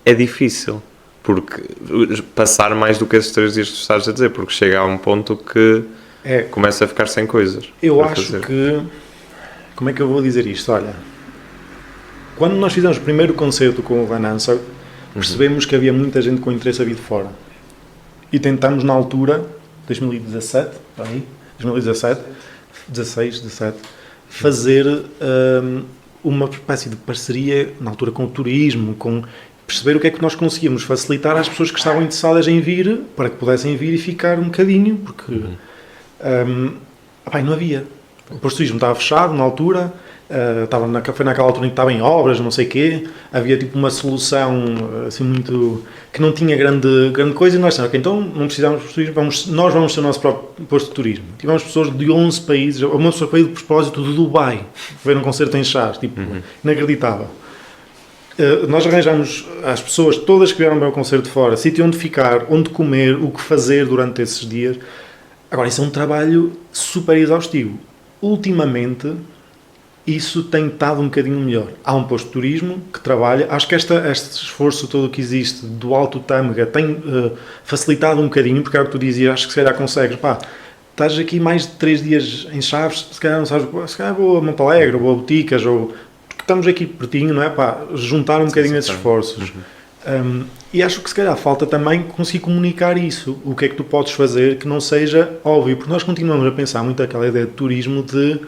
é difícil, porque passar mais do que esses 3 dias que tu estás a dizer, porque chega a um ponto que começa a ficar sem coisas. Eu acho que... Como é que eu vou dizer isto? Olha, quando nós fizemos o primeiro concerto com o Van Answer, percebemos que havia muita gente com interesse a vir de fora. E tentámos na altura, 2017, aí, 2017, 16, 17, fazer uma espécie de parceria, na altura, com o turismo, com perceber o que é que nós conseguíamos facilitar às pessoas que estavam interessadas em vir, para que pudessem vir e ficar um bocadinho, porque não havia. O posto de turismo estava fechado na altura, foi naquela altura em que estava em obras, não sei o quê, havia tipo uma solução assim muito, que não tinha grande coisa, e nós dissemos, então não precisamos de turismo, nós vamos ser o nosso próprio posto de turismo. Tivemos pessoas de 11 países, uma pessoa veio de propósito de Dubai, ver um concerto em Chaves, tipo, inacreditável. Nós arranjamos às pessoas todas que vieram para o concerto de fora, sítio onde ficar, onde comer, o que fazer durante esses dias. Agora, isso é um trabalho super exaustivo. Ultimamente, isso tem estado um bocadinho melhor. Há um posto de turismo que trabalha, acho que este esforço todo que existe do Alto Tâmega tem facilitado um bocadinho, porque é o que tu dizias, acho que se calhar consegues, estás aqui mais de 3 dias em Chaves, se calhar não sabes, se calhar vou a Montalegre, ou vou a Boticas, ou estamos aqui pertinho, não é? Juntar um bocadinho esses esforços. E acho que se calhar falta também conseguir comunicar isso. O que é que tu podes fazer que não seja óbvio? Porque nós continuamos a pensar muito aquela ideia de turismo de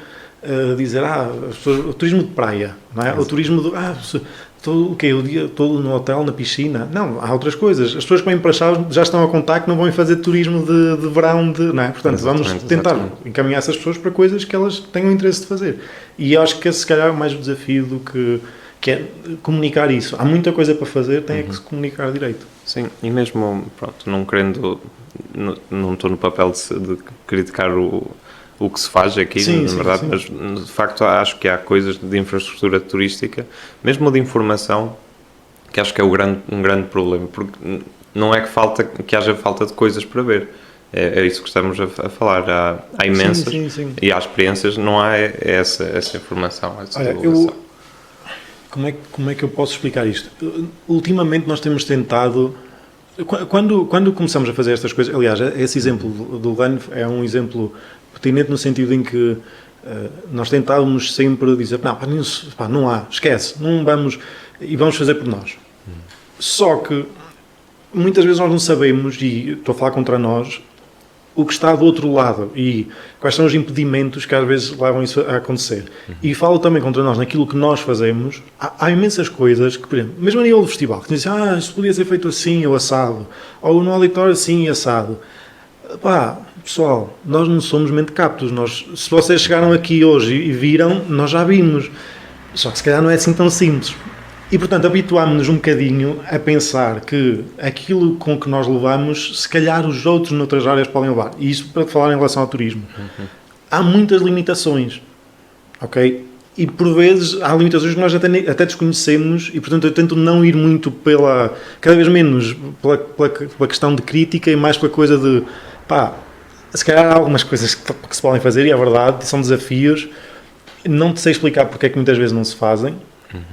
dizer, as pessoas, o turismo de praia, não é? O turismo de, o dia todo no hotel, na piscina. Não, há outras coisas. As pessoas que vêm para Chaves já estão a contar que não vão fazer turismo de verão, não é? Portanto, vamos tentar encaminhar essas pessoas para coisas que elas tenham interesse de fazer. E acho que esse, se calhar, é mais o desafio do que é comunicar isso. Há muita coisa para fazer, tem que se comunicar direito. Sim, e mesmo, não querendo, não estou no papel de criticar o que se faz aqui, na verdade, mas de facto acho que há coisas de infraestrutura turística, mesmo de informação, que acho que é um grande problema, porque não é que haja falta de coisas para ver, é isso que estamos a falar, há imensas, e há experiências, não há essa informação, essa divulgação. Como é que eu posso explicar isto? Ultimamente nós temos tentado, quando começamos a fazer estas coisas, aliás, esse exemplo do LAN é um exemplo pertinente no sentido em que nós tentávamos sempre dizer, não há, esquece, não vamos, e vamos fazer por nós. Só que muitas vezes nós não sabemos, e estou a falar contra nós, o que está do outro lado e quais são os impedimentos que às vezes levam isso a acontecer. E falo também contra nós naquilo que nós fazemos. Há imensas coisas que, por exemplo, mesmo a nível do festival, que dizem, isto podia ser feito assim ou assado, ou no auditório assim e assado. Pessoal, nós não somos mentecaptos. Se vocês chegaram aqui hoje e viram, nós já vimos. Só que se calhar não é assim tão simples. E, portanto, habituámos-nos um bocadinho a pensar que aquilo com que nós levamos, se calhar os outros noutras áreas podem levar. E isso para falar em relação ao turismo. Há muitas limitações, ok? E, por vezes, há limitações que nós até desconhecemos e, portanto, eu tento não ir muito cada vez menos pela questão de crítica e mais pela coisa de, se calhar há algumas coisas que se podem fazer, e é verdade, são desafios. Não te sei explicar porque é que muitas vezes não se fazem,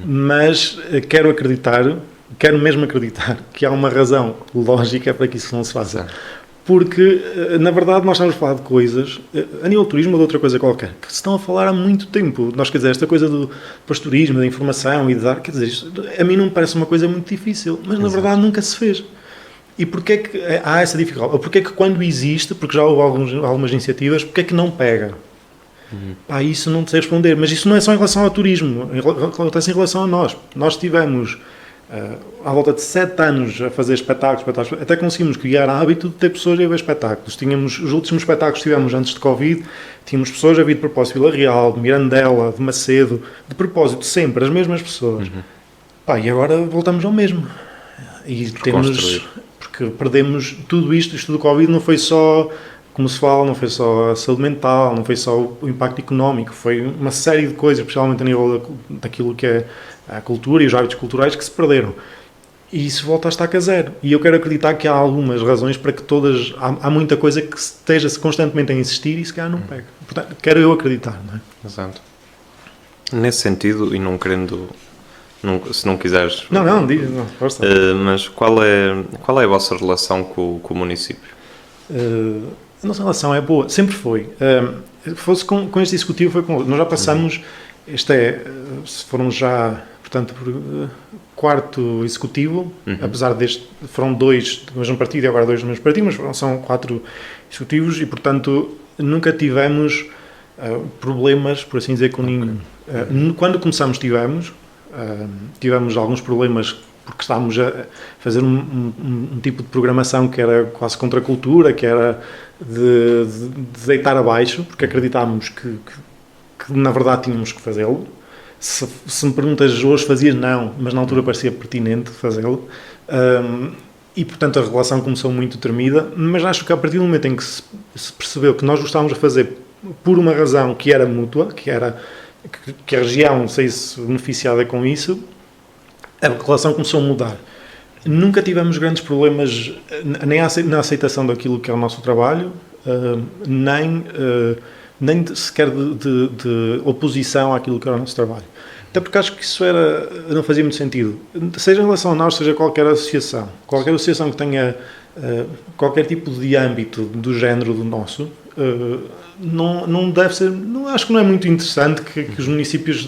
mas quero mesmo acreditar que há uma razão lógica para que isso não se faça. Porque, na verdade, nós estamos a falar de coisas, a nível de turismo ou de outra coisa qualquer, que se estão a falar há muito tempo. Nós, quer dizer, esta coisa do pastorismo, da informação e de dar, quer dizer, isto, a mim não me parece uma coisa muito difícil, mas na verdade nunca se fez. E porquê é que há essa dificuldade? Ou porquê é que quando existe, porque já houve algumas iniciativas, porquê é que não pega? Isso não sei responder, mas isso não é só em relação ao turismo, acontece em relação a nós. Nós tivemos à volta de 7 anos a fazer espetáculos, até conseguimos criar hábito de ter pessoas a ver espetáculos. Os últimos espetáculos que tivemos antes de Covid, tínhamos pessoas a vir de propósito de Vila Real, de Mirandela, de Macedo, de propósito sempre, as mesmas pessoas. E agora voltamos ao mesmo. E porque perdemos tudo isto do Covid não foi só, como se fala, não foi só a saúde mental, não foi só o impacto económico, foi uma série de coisas, especialmente a nível daquilo que é a cultura e os hábitos culturais que se perderam. E isso volta a estar a zero. E eu quero acreditar que há algumas razões para que há muita coisa que esteja-se constantemente a insistir e se calhar não pega. Portanto, quero eu acreditar, não é? Exato. Nesse sentido, e não querendo... se não quiseres... Não, diz, não, força. Mas qual é a vossa relação com o município? A nossa relação é boa, sempre foi. Se fosse com este executivo, foi com outro. Nós já passamos, foram já, portanto, quarto executivo, apesar deste, foram 2 do mesmo partido e agora 2 do mesmo partido, mas são 4 executivos e, portanto, nunca tivemos problemas, por assim dizer, com nenhum. Quando começamos tivemos alguns problemas porque estávamos a fazer um tipo de programação que era quase contra a cultura, que era de deitar abaixo, porque acreditávamos que na verdade tínhamos que fazê-lo. Se me perguntas hoje fazias, não, mas na altura parecia pertinente fazê-lo. E portanto a relação começou muito tremida, mas acho que a partir do momento em que se percebeu que nós gostávamos de fazer por uma razão que era mútua, que a região saísse beneficiada com isso, a relação começou a mudar. Nunca tivemos grandes problemas nem na aceitação daquilo que é o nosso trabalho, nem sequer de oposição àquilo que era o nosso trabalho. Até porque acho que isso não fazia muito sentido. Seja em relação a nós, seja qualquer associação que tenha qualquer tipo de âmbito do género do nosso, não deve ser, acho que não é muito interessante que os municípios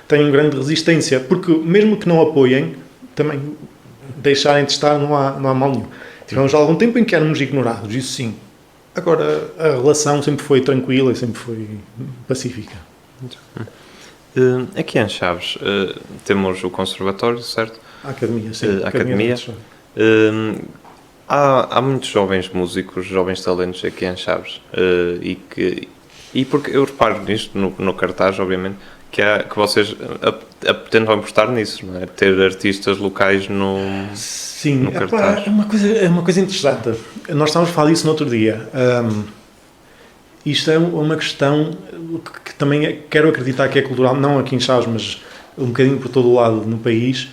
tenham grande resistência, porque mesmo que não apoiem, também deixarem de estar não há mal nenhum. Tivemos algum tempo em que éramos ignorados, isso sim. Agora, a relação sempre foi tranquila e sempre foi pacífica. Aqui em Chaves temos o conservatório, certo? A academia, sim. A academia. Há muitos jovens músicos, jovens talentos aqui em Chaves, e porque eu reparo nisto no cartaz, obviamente, que vocês tentam apostar nisso, não é? Ter artistas locais Sim, no cartaz. É uma coisa interessante. Nós estávamos a falar disso no outro dia. Isto é uma questão que também quero acreditar que é cultural, não aqui em Chaves, mas um bocadinho por todo o lado no país.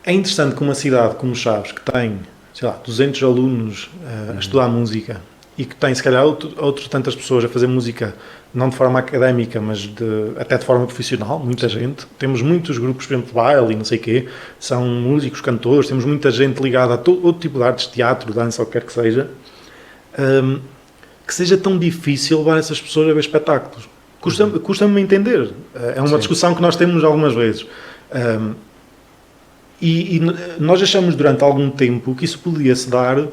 É interessante que uma cidade como Chaves, que tem, sei lá, 200 alunos a estudar música e que tem, se calhar, outras tantas pessoas a fazer música, não de forma académica, mas até de forma profissional, muita gente. Temos muitos grupos, por exemplo, de baile e não sei o quê, são músicos, cantores, temos muita gente ligada a outro tipo de artes, teatro, dança, o que quer que seja. Que seja tão difícil levar essas pessoas a ver espetáculos. Custa-me entender. É uma discussão que nós temos algumas vezes. E nós achamos durante algum tempo que isso podia-se dar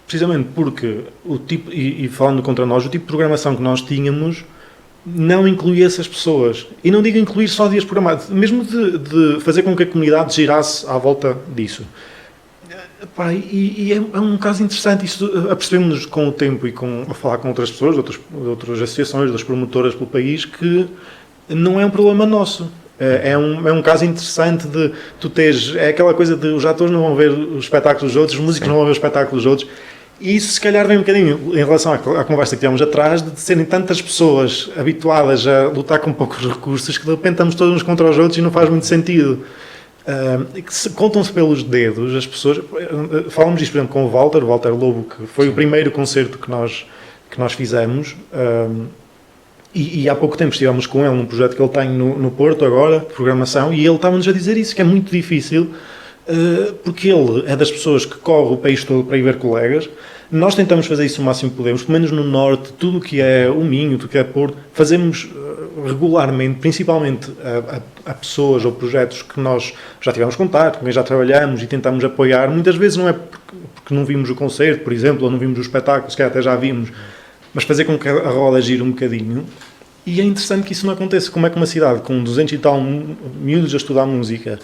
precisamente porque o tipo, e falando contra nós, o tipo de programação que nós tínhamos não incluía essas pessoas. E não digo incluir só dias programados, mesmo de fazer com que a comunidade girasse à volta disso. E é um caso interessante, isso apercebemos-nos com o tempo e a falar com outras pessoas, de outras associações, das promotoras pelo país, que não é um problema nosso. É um caso interessante de tu teres, é aquela coisa de os atores não vão ver os espetáculos dos outros, os músicos não vão ver os espetáculos dos outros, e isso se calhar vem um bocadinho em relação à conversa que tivemos atrás, de serem tantas pessoas habituadas a lutar com poucos recursos que de repente estamos todos uns contra os outros e não faz muito sentido. Contam-se pelos dedos as pessoas. Falamos disto, por exemplo, com o Walter Lobo, que foi o primeiro concerto que nós fizemos, e há pouco tempo estivemos com ele num projeto que ele tem no Porto agora, de programação, e ele estava-nos a dizer isso, que é muito difícil, porque ele é das pessoas que corre o país todo para ir ver colegas. Nós tentamos fazer isso o máximo que podemos, pelo menos no Norte, tudo o que é o Minho, tudo o que é Porto, fazemos regularmente, principalmente a pessoas ou projetos que nós já tivemos contato, com quem já trabalhamos e tentamos apoiar. Muitas vezes não é porque não vimos o concerto, por exemplo, ou não vimos o espetáculo, que até já vimos, mas fazer com que a roda gire um bocadinho. E é interessante que isso não aconteça. Como é que uma cidade com 200 e tal miúdos a estudar música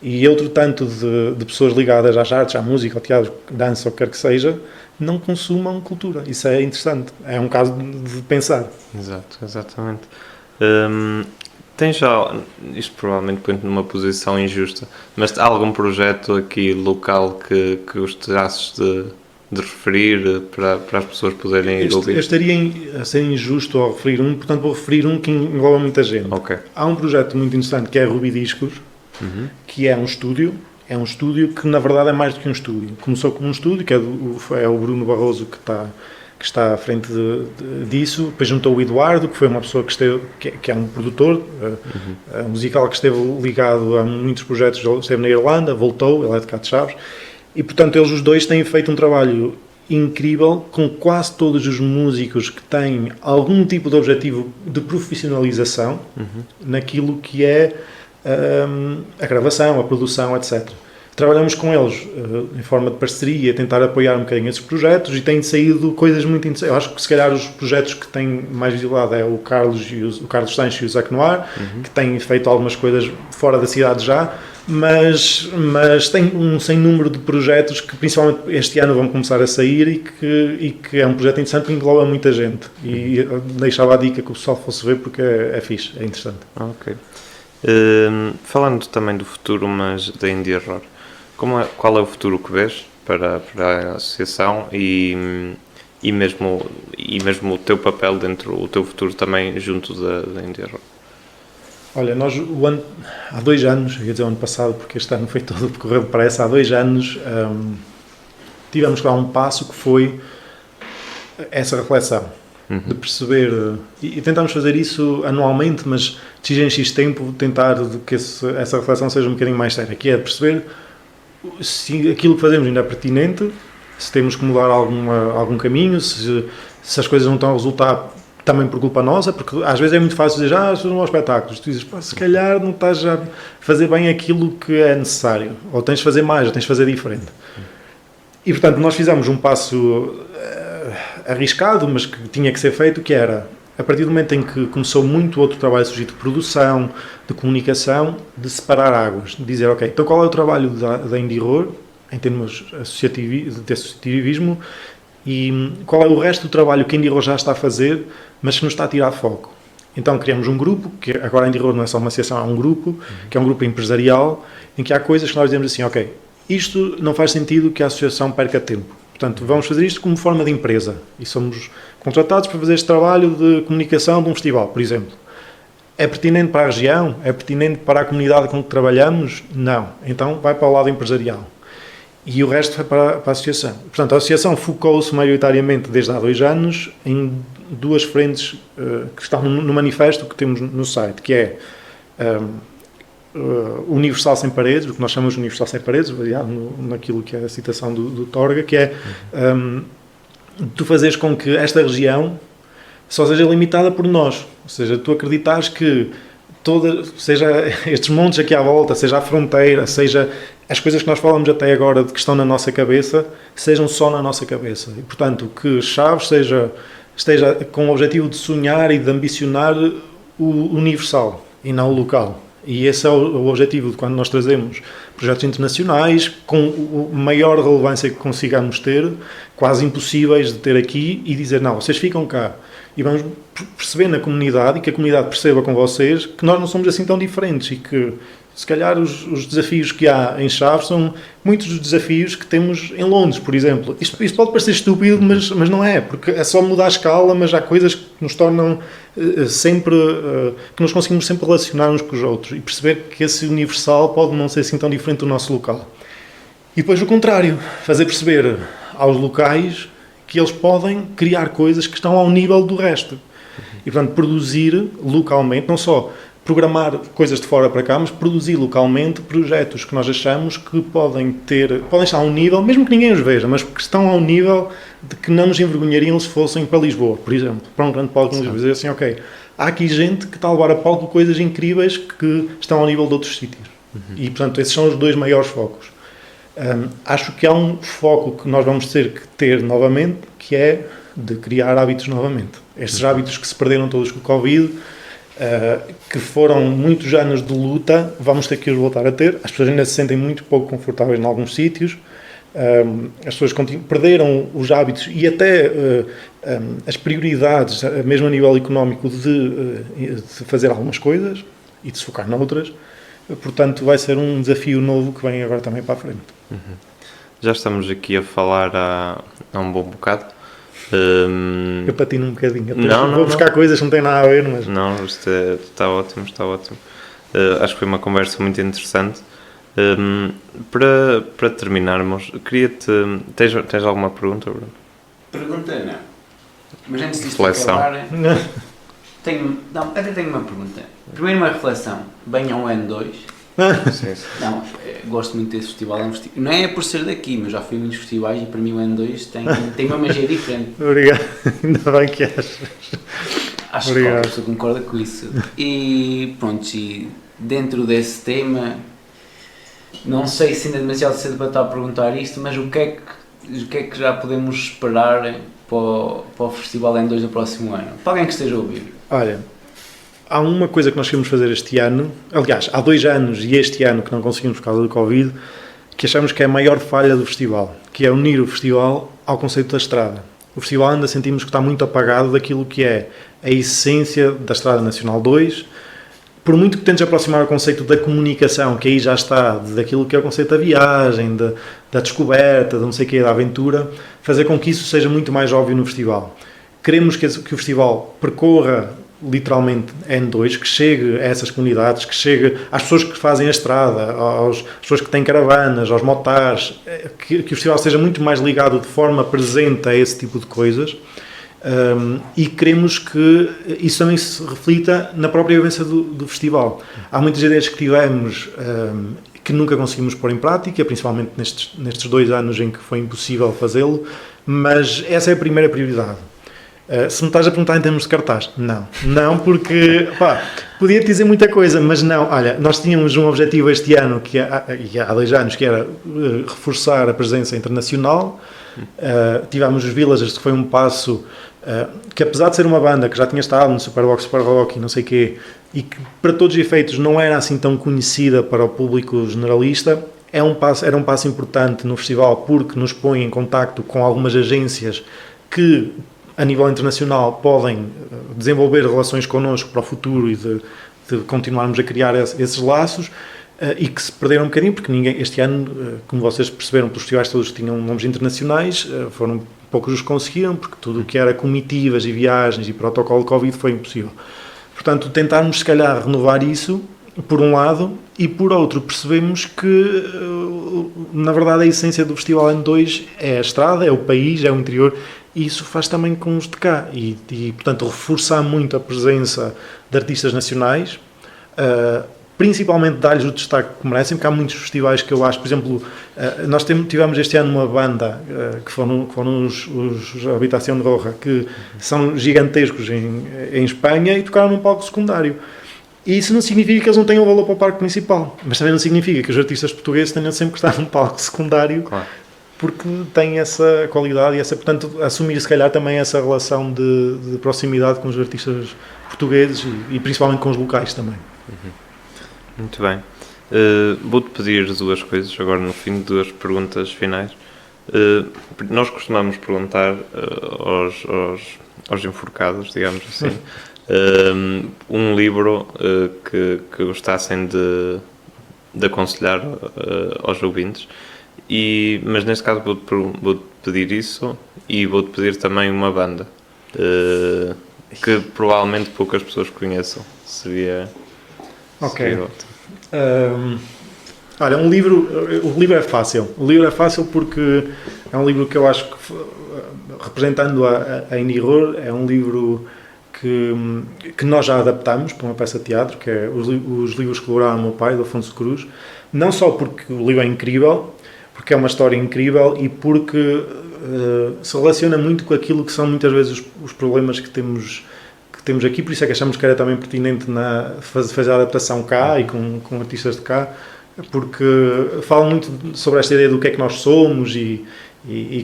e outro tanto de pessoas ligadas às artes, à música, ao teatro, dança, o que quer que seja, não consumam cultura. Isso é interessante. É um caso de pensar. Exatamente. Tem já, isto provavelmente põe-te numa posição injusta, mas há algum projeto aqui local que gostasses de referir para as pessoas poderem ir ouvir? Eu estaria a ser injusto ao referir um, portanto vou referir um que engloba muita gente. Okay. Há um projeto muito interessante que é a Ruby Discos, que é um estúdio que na verdade é mais do que um estúdio. Começou como um estúdio, que é o Bruno Barroso que está à frente disso, depois juntou o Eduardo, que foi uma pessoa que é um produtor musical, que esteve ligado a muitos projetos, esteve na Irlanda, voltou, ele é de cá de Chaves, e portanto eles os dois têm feito um trabalho incrível com quase todos os músicos que têm algum tipo de objetivo de profissionalização naquilo que é a gravação, a produção, etc. Trabalhamos com eles em forma de parceria, tentar apoiar um bocadinho esses projetos e têm saído coisas muito interessantes. Eu acho que se calhar os projetos que têm mais visibilidade é o Carlos Sancho e o Zac Noir, que têm feito algumas coisas fora da cidade já, mas tem um sem número de projetos que principalmente este ano vão começar a sair e que é um projeto interessante que engloba muita gente. E eu deixava a dica que o pessoal fosse ver porque é fixe, é interessante. Ok. Falando também do futuro, mas da Indie Horror, qual é o futuro que vês para a associação e mesmo o teu papel dentro, o teu futuro também junto da Indie Horror? Olha, nós há 2 anos, eu ia dizer o ano passado porque este ano foi todo correu depressa, há 2 anos tivemos lá um passo que foi essa reflexão. De perceber, e tentamos fazer isso anualmente, mas de X em X tempo tentar que essa reflexão seja um bocadinho mais séria, que é perceber se aquilo que fazemos ainda é pertinente, se temos que mudar algum caminho, se as coisas não estão a resultar também por culpa nossa, porque às vezes é muito fácil dizer, são bons espetáculos, tu dizes, se calhar não estás a fazer bem aquilo que é necessário, ou tens de fazer mais, ou tens de fazer diferente. E portanto nós fizemos um passo arriscado, mas que tinha que ser feito, que era, a partir do momento em que começou muito outro trabalho surgir de produção, de comunicação, de separar águas, de dizer, ok, então qual é o trabalho da Indie Horror, em termos de associativismo, e qual é o resto do trabalho que a Indie Horror já está a fazer, mas que nos está a tirar foco. Então criamos um grupo, que agora a Indie Horror não é só uma associação, é um grupo, que é um grupo empresarial, em que há coisas que nós dizemos assim, ok, isto não faz sentido que a associação perca tempo. Portanto, vamos fazer isto como forma de empresa e somos contratados para fazer este trabalho de comunicação de um festival, por exemplo. É pertinente para a região? É pertinente para a comunidade com que trabalhamos? Não. Então, vai para o lado empresarial. E o resto vai para a associação. Portanto, a associação focou-se maioritariamente desde há 2 anos em 2 frentes que estão no manifesto que temos no site, que é Universal Sem Paredes, o que nós chamamos de Universal Sem Paredes, baseado naquilo que é a citação do Torga, que é tu fazeres com que esta região só seja limitada por nós, ou seja, tu acreditares que seja estes montes aqui à volta, seja a fronteira, seja as coisas que nós falamos até agora de que estão na nossa cabeça, sejam só na nossa cabeça. E, portanto, que Chaves esteja com o objetivo de sonhar e de ambicionar o universal e não o local. E esse é o objetivo de quando nós trazemos projetos internacionais com a maior relevância que consigamos ter, quase impossíveis de ter aqui, e dizer, não, vocês ficam cá. E vamos perceber na comunidade, e que a comunidade perceba com vocês, que nós não somos assim tão diferentes e que, se calhar, os desafios que há em Chaves são muitos dos desafios que temos em Londres, por exemplo. Isto pode parecer estúpido, mas não é, porque é só mudar a escala, mas há coisas que nos tornam sempre, que nos conseguimos sempre relacionar uns com os outros e perceber que esse universal pode não ser assim tão diferente do nosso local. E depois o contrário, fazer perceber aos locais que eles podem criar coisas que estão ao nível do resto. E, portanto, produzir localmente, não só programar coisas de fora para cá, mas produzir localmente projetos que nós achamos que podem estar a um nível, mesmo que ninguém os veja, mas que estão ao nível de que não nos envergonhariam se fossem para Lisboa, por exemplo, para um grande palco em Lisboa, dizer assim, ok, há aqui gente que está a levar a palco coisas incríveis que estão ao nível de outros sítios. E, portanto, esses são os 2 maiores focos. Acho que há um foco que nós vamos ter que ter novamente, que é de criar hábitos novamente. Estes hábitos que se perderam todos com o Covid, que foram muitos anos de luta, vamos ter que os voltar a ter. As pessoas ainda se sentem muito pouco confortáveis em alguns sítios. As pessoas perderam os hábitos e até as prioridades, mesmo a nível económico, de fazer algumas coisas e de se focar noutras. Portanto, vai ser um desafio novo que vem agora também para a frente. Já estamos aqui a falar há um bom bocado. Eu patino um bocadinho. Vou buscar coisas que não têm nada a ver, mas... Não, isto está ótimo. Acho que foi uma conversa muito interessante. Para terminarmos, queria-te... Tens alguma pergunta, Bruno? Pergunta não. Mas antes disto Reflexão. acabar, até tenho uma pergunta. Primeiro uma reflexão. Bem ao N2. Sim. Não, gosto muito desse festival. Não é por ser daqui, mas já fui a muitos festivais e para mim o N2 tem uma magia diferente. Obrigado. Ainda bem que achas. Acho que a pessoa concorda com isso. E pronto, e dentro desse tema, não sei se ainda é demasiado cedo para estar a perguntar isto, mas o que é que já podemos esperar para o Festival N2 do próximo ano? Para alguém que esteja a ouvir. Olha, há uma coisa que nós queremos fazer este ano, aliás, há 2 anos e este ano que não conseguimos por causa do Covid, que achamos que é a maior falha do festival, que é unir o festival ao conceito da estrada. O festival ainda sentimos que está muito apagado daquilo que é a essência da Estrada Nacional 2, por muito que tentes aproximar o conceito da comunicação, que aí já está, daquilo que é o conceito da viagem, da descoberta, de não sei o que, da aventura, fazer com que isso seja muito mais óbvio no festival. Queremos que o festival percorra literalmente N2, que chegue a essas comunidades, que chegue às pessoas que fazem a estrada, às pessoas que têm caravanas, aos motares, que o festival seja muito mais ligado de forma presente a esse tipo de coisas. E queremos que isso também se reflita na própria vivência do festival. Há muitas ideias que tivemos que nunca conseguimos pôr em prática, principalmente nestes 2 anos em que foi impossível fazê-lo, mas essa é a primeira prioridade. Se me estás a perguntar em termos de cartaz, não, porque podia dizer muita coisa, mas não. Olha, nós tínhamos um objetivo este ano, e há 2 anos, que era reforçar a presença internacional. Tivemos os Villagers, que foi um passo que, apesar de ser uma banda que já tinha estado no Superbox, Super Rock e não sei o quê, e que para todos os efeitos não era assim tão conhecida para o público generalista, era um passo importante no festival, porque nos põe em contacto com algumas agências que a nível internacional podem desenvolver relações connosco para o futuro e de continuarmos a criar esses laços, e que se perderam um bocadinho, porque este ano, como vocês perceberam, pelos festivais todos tinham nomes internacionais, foram poucos os que conseguiram, porque tudo o que era comitivas e viagens e protocolo de Covid foi impossível. Portanto, tentarmos se calhar renovar isso, por um lado, e por outro percebemos que, na verdade, a essência do Festival N2 é a estrada, é o país, é o interior, e isso faz também com os de cá, e portanto, reforçar muito a presença de artistas nacionais, principalmente dar-lhes o destaque que merecem, porque há muitos festivais que eu acho, por exemplo, nós tivemos este ano uma banda que foram os Habitación de Roja, que são gigantescos em Espanha e tocaram num palco secundário. E isso não significa que eles não tenham valor para o palco principal, mas também não significa que os artistas portugueses tenham sempre que estar num palco secundário, claro, porque têm essa qualidade e portanto, assumir se calhar também essa relação de proximidade com os artistas portugueses e principalmente com os locais também. Muito bem. Vou-te pedir 2 coisas, agora no fim, 2 perguntas finais. Nós costumamos perguntar aos enforcados, digamos assim, um livro que gostassem de aconselhar aos ouvintes, mas neste caso vou-te pedir isso e vou-te pedir também uma banda que provavelmente poucas pessoas conheçam. Seria ótimo. Olha, o livro é fácil. O livro é fácil porque é um livro que eu acho que, representando a Iniror, é um livro que nós já adaptamos para uma peça de teatro, que é os livros que lograram o meu pai, do Afonso Cruz. Não só porque o livro é incrível, porque é uma história incrível e porque se relaciona muito com aquilo que são muitas vezes os problemas que temos aqui, por isso é que achamos que era também pertinente fazer a adaptação cá e com artistas de cá, porque fala muito sobre esta ideia do que é que nós somos e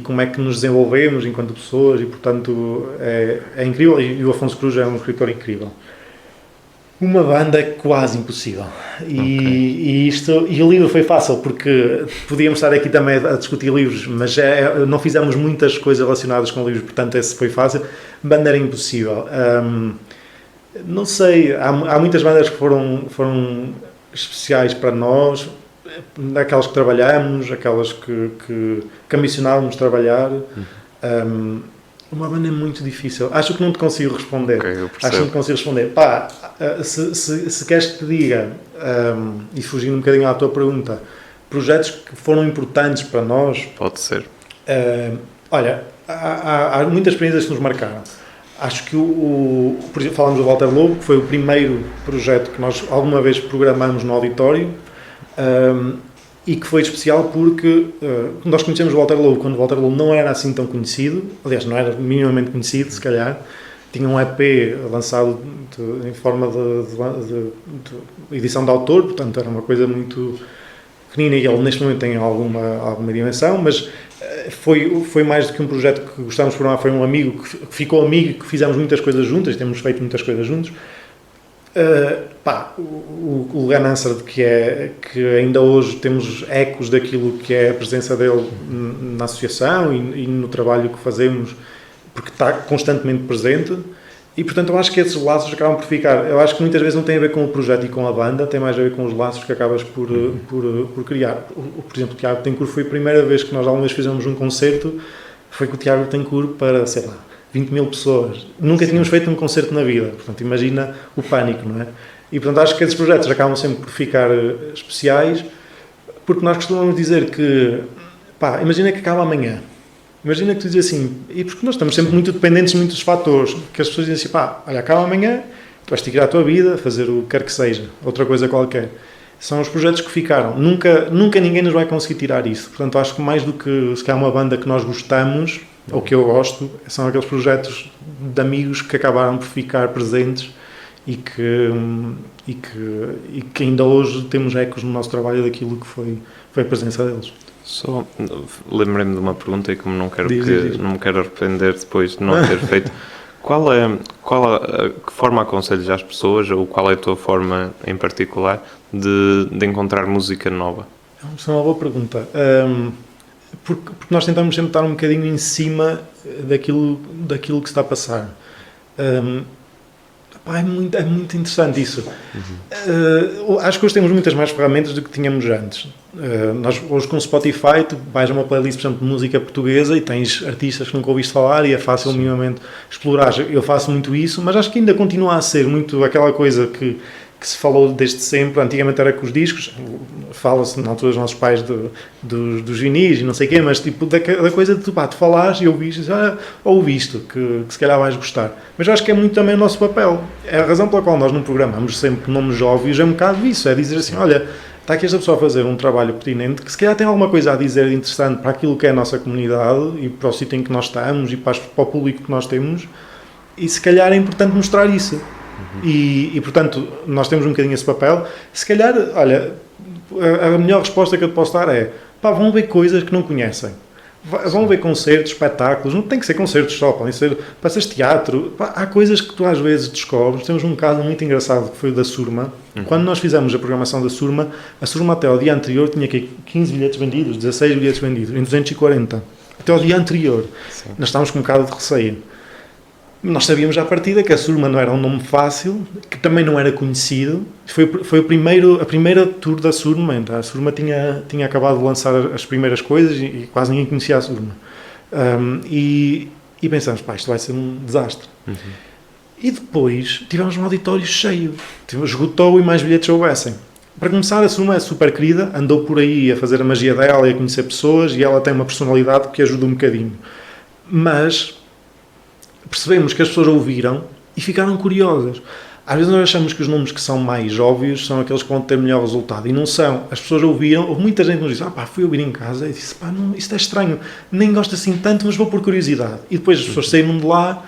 como é que nos desenvolvemos enquanto pessoas, e portanto é incrível, e o Afonso Cruz é um escritor incrível. Uma banda é quase impossível. E o livro foi fácil, porque podíamos estar aqui também a discutir livros, mas não fizemos muitas coisas relacionadas com livros, portanto esse foi fácil. Banda era impossível. Não sei, há muitas bandas que foram especiais para nós, aquelas que trabalhamos, aquelas que ambicionávamos trabalhar. Uma banda é muito difícil. Acho que não te consigo responder. Acho que não te consigo responder. Se queres que te diga, e fugindo um bocadinho à tua pergunta, projetos que foram importantes para nós... Pode ser. Olha, há muitas experiências que nos marcaram. Acho que, por exemplo, falamos do Walter Lobo, que foi o primeiro projeto que nós alguma vez programamos no auditório, e que foi especial porque nós conhecemos o Walter Lobo quando o Walter Lobo não era assim tão conhecido, aliás, não era minimamente conhecido, se calhar. tinha um EP lançado em forma de edição de autor, portanto era uma coisa muito pequenina e ele neste momento tem alguma dimensão, mas foi mais do que um projeto que gostávamos de formar, foi um amigo que ficou amigo e que fizemos muitas coisas juntas, temos feito muitas coisas juntos. O Ganância, que ainda hoje temos ecos daquilo que é a presença dele na associação e no trabalho que fazemos, porque está constantemente presente, e portanto eu acho que esses laços acabam por ficar. Eu acho que muitas vezes não tem a ver com o projeto e com a banda, tem mais a ver com os laços que acabas por criar. Por exemplo, o Tiago Betancourt foi a primeira vez que nós alguma vez fizemos um concerto, foi com o Tiago Betancourt para, sei lá, 20 mil pessoas. Nunca tínhamos feito um concerto na vida, portanto imagina o pânico, não é? E portanto acho que esses projetos acabam sempre por ficar especiais, porque nós costumamos dizer que, imagina que acaba amanhã. Imagina que tu dizes assim, e porque nós estamos sempre muito dependentes de muitos fatores, que as pessoas dizem assim, olha, acaba amanhã, tu vais tirar a tua vida, fazer o que quer que seja, outra coisa qualquer. São os projetos que ficaram. Nunca ninguém nos vai conseguir tirar isso. Portanto, acho que mais do que se calhar uma banda que nós gostamos, ou que eu gosto, são aqueles projetos de amigos que acabaram por ficar presentes e que ainda hoje temos ecos no nosso trabalho daquilo que foi a presença deles. Só lembrei-me de uma pergunta e como não me quero arrepender depois de não ter feito, que forma aconselhas às pessoas, ou qual é a tua forma em particular de encontrar música nova? Essa é uma boa pergunta. Porque nós tentamos sempre estar um bocadinho em cima daquilo que está a passar. É muito interessante isso. Acho que hoje temos muitas mais ferramentas do que tínhamos antes. Nós hoje com o Spotify tu vais a uma playlist, por exemplo, de música portuguesa e tens artistas que nunca ouviste falar e é fácil minimamente explorar. Eu faço muito isso, mas acho que ainda continua a ser muito aquela coisa que se falou desde sempre. Antigamente era com os discos, fala-se na altura dos nossos pais dos vinis e não sei o quê, mas tipo da coisa de tu falares e ouviste, ouvi isto, que se calhar vais gostar. Mas eu acho que é muito também o nosso papel. É a razão pela qual nós não programamos sempre nomes óbvios, é um bocado isso, é dizer assim, olha, está aqui esta pessoa a fazer um trabalho pertinente que se calhar tem alguma coisa a dizer interessante para aquilo que é a nossa comunidade e para o sítio em que nós estamos e para o público que nós temos, e se calhar é importante mostrar isso. E portanto nós temos um bocadinho esse papel. Se calhar, olha, a melhor resposta que eu te posso dar é vão ver coisas que não conhecem, vão ver concertos, espetáculos, não tem que ser concertos só, podem ser peças de teatro. Há coisas que tu às vezes descobres. Temos um caso muito engraçado que foi o da Surma. Quando nós fizemos a programação da Surma, a Surma até ao dia anterior tinha 15 bilhetes vendidos, 16 bilhetes vendidos, em 240 até ao dia anterior. Sim. Nós estávamos com um bocado de receio. Nós sabíamos à partida que a Surma não era um nome fácil, que também não era conhecido. Foi a primeira tour da Surma. Então a Surma tinha acabado de lançar as primeiras coisas e quase ninguém conhecia a Surma. E pensamos, isto vai ser um desastre. E depois tivemos um auditório cheio. Esgotou e mais bilhetes houvessem. Para começar, a Surma é super querida, andou por aí a fazer a magia dela e a conhecer pessoas, e ela tem uma personalidade que ajuda um bocadinho. Mas percebemos que as pessoas ouviram e ficaram curiosas. Às vezes nós achamos que os nomes que são mais óbvios são aqueles que vão ter melhor resultado, e não são. As pessoas ouviram, houve muita gente que nos disse, fui ouvir em casa e disse, isto é estranho, nem gosto assim tanto, mas vou por curiosidade. E depois as pessoas saíram de lá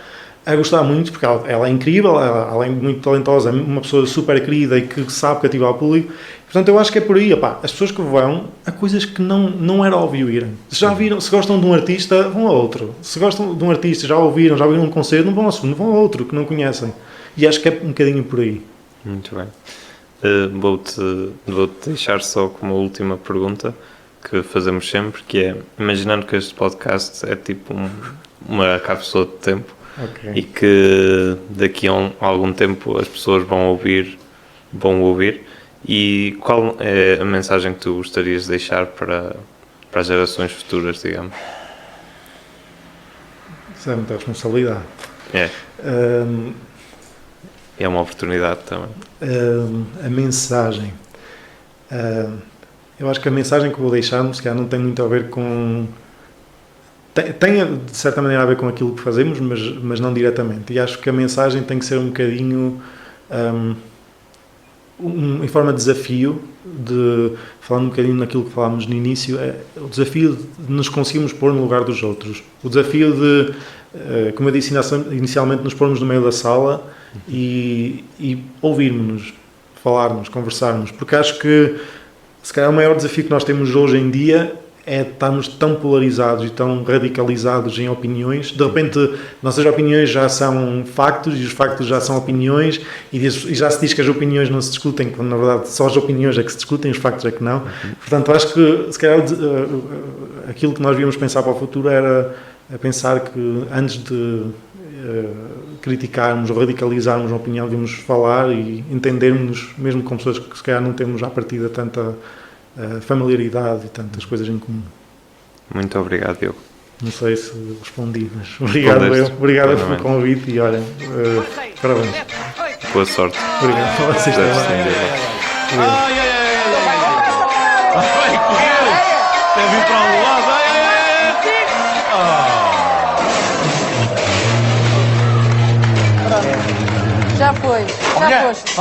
a gostar muito, porque ela é incrível, além de muito talentosa, é uma pessoa super querida e que sabe cativar o público. Portanto, eu acho que é por aí, as pessoas que vão a coisas que não era óbvio irem. Se já viram, se gostam de um artista, vão a outro. Se gostam de um artista, já ouviram um concerto, não vão ao segundo, vão a outro que não conhecem. E acho que é um bocadinho por aí. Muito bem. Vou-te deixar só como última pergunta que fazemos sempre, que é, imaginando que este podcast é tipo uma cápsula de tempo, okay, e que daqui a algum tempo as pessoas vão ouvir, e qual é a mensagem que tu gostarias de deixar para as gerações futuras, digamos? Isso é muita responsabilidade. É uma oportunidade também. A mensagem. Eu acho que a mensagem que vou deixar, se calhar, não tem muito a ver com... Tem, de certa maneira, a ver com aquilo que fazemos, mas não diretamente. E acho que a mensagem tem que ser um bocadinho... em forma de desafio, falando um bocadinho naquilo que falámos no início, é o desafio de nos conseguirmos pôr no lugar dos outros. O desafio de, como eu disse inicialmente, nos pormos no meio da sala e ouvirmos-nos, falarmos, conversarmos, porque acho que se calhar o maior desafio que nós temos hoje em dia é estarmos tão polarizados e tão radicalizados em opiniões. De repente, nossas opiniões já são factos e os factos já são opiniões e já se diz que as opiniões não se discutem, quando na verdade só as opiniões é que se discutem, os factos é que não. Portanto, acho que se calhar aquilo que nós devíamos pensar para o futuro era pensar que antes de criticarmos ou radicalizarmos uma opinião, devíamos falar e entendermos, mesmo com pessoas que se calhar não temos à partida tanta familiaridade e tantas coisas em comum. Muito obrigado, Diogo. Não sei se respondi, mas obrigado pelo convite e olha, parabéns. Boa sorte. Obrigado a vocês também. Deve ir para o lado. Já foi, já foste.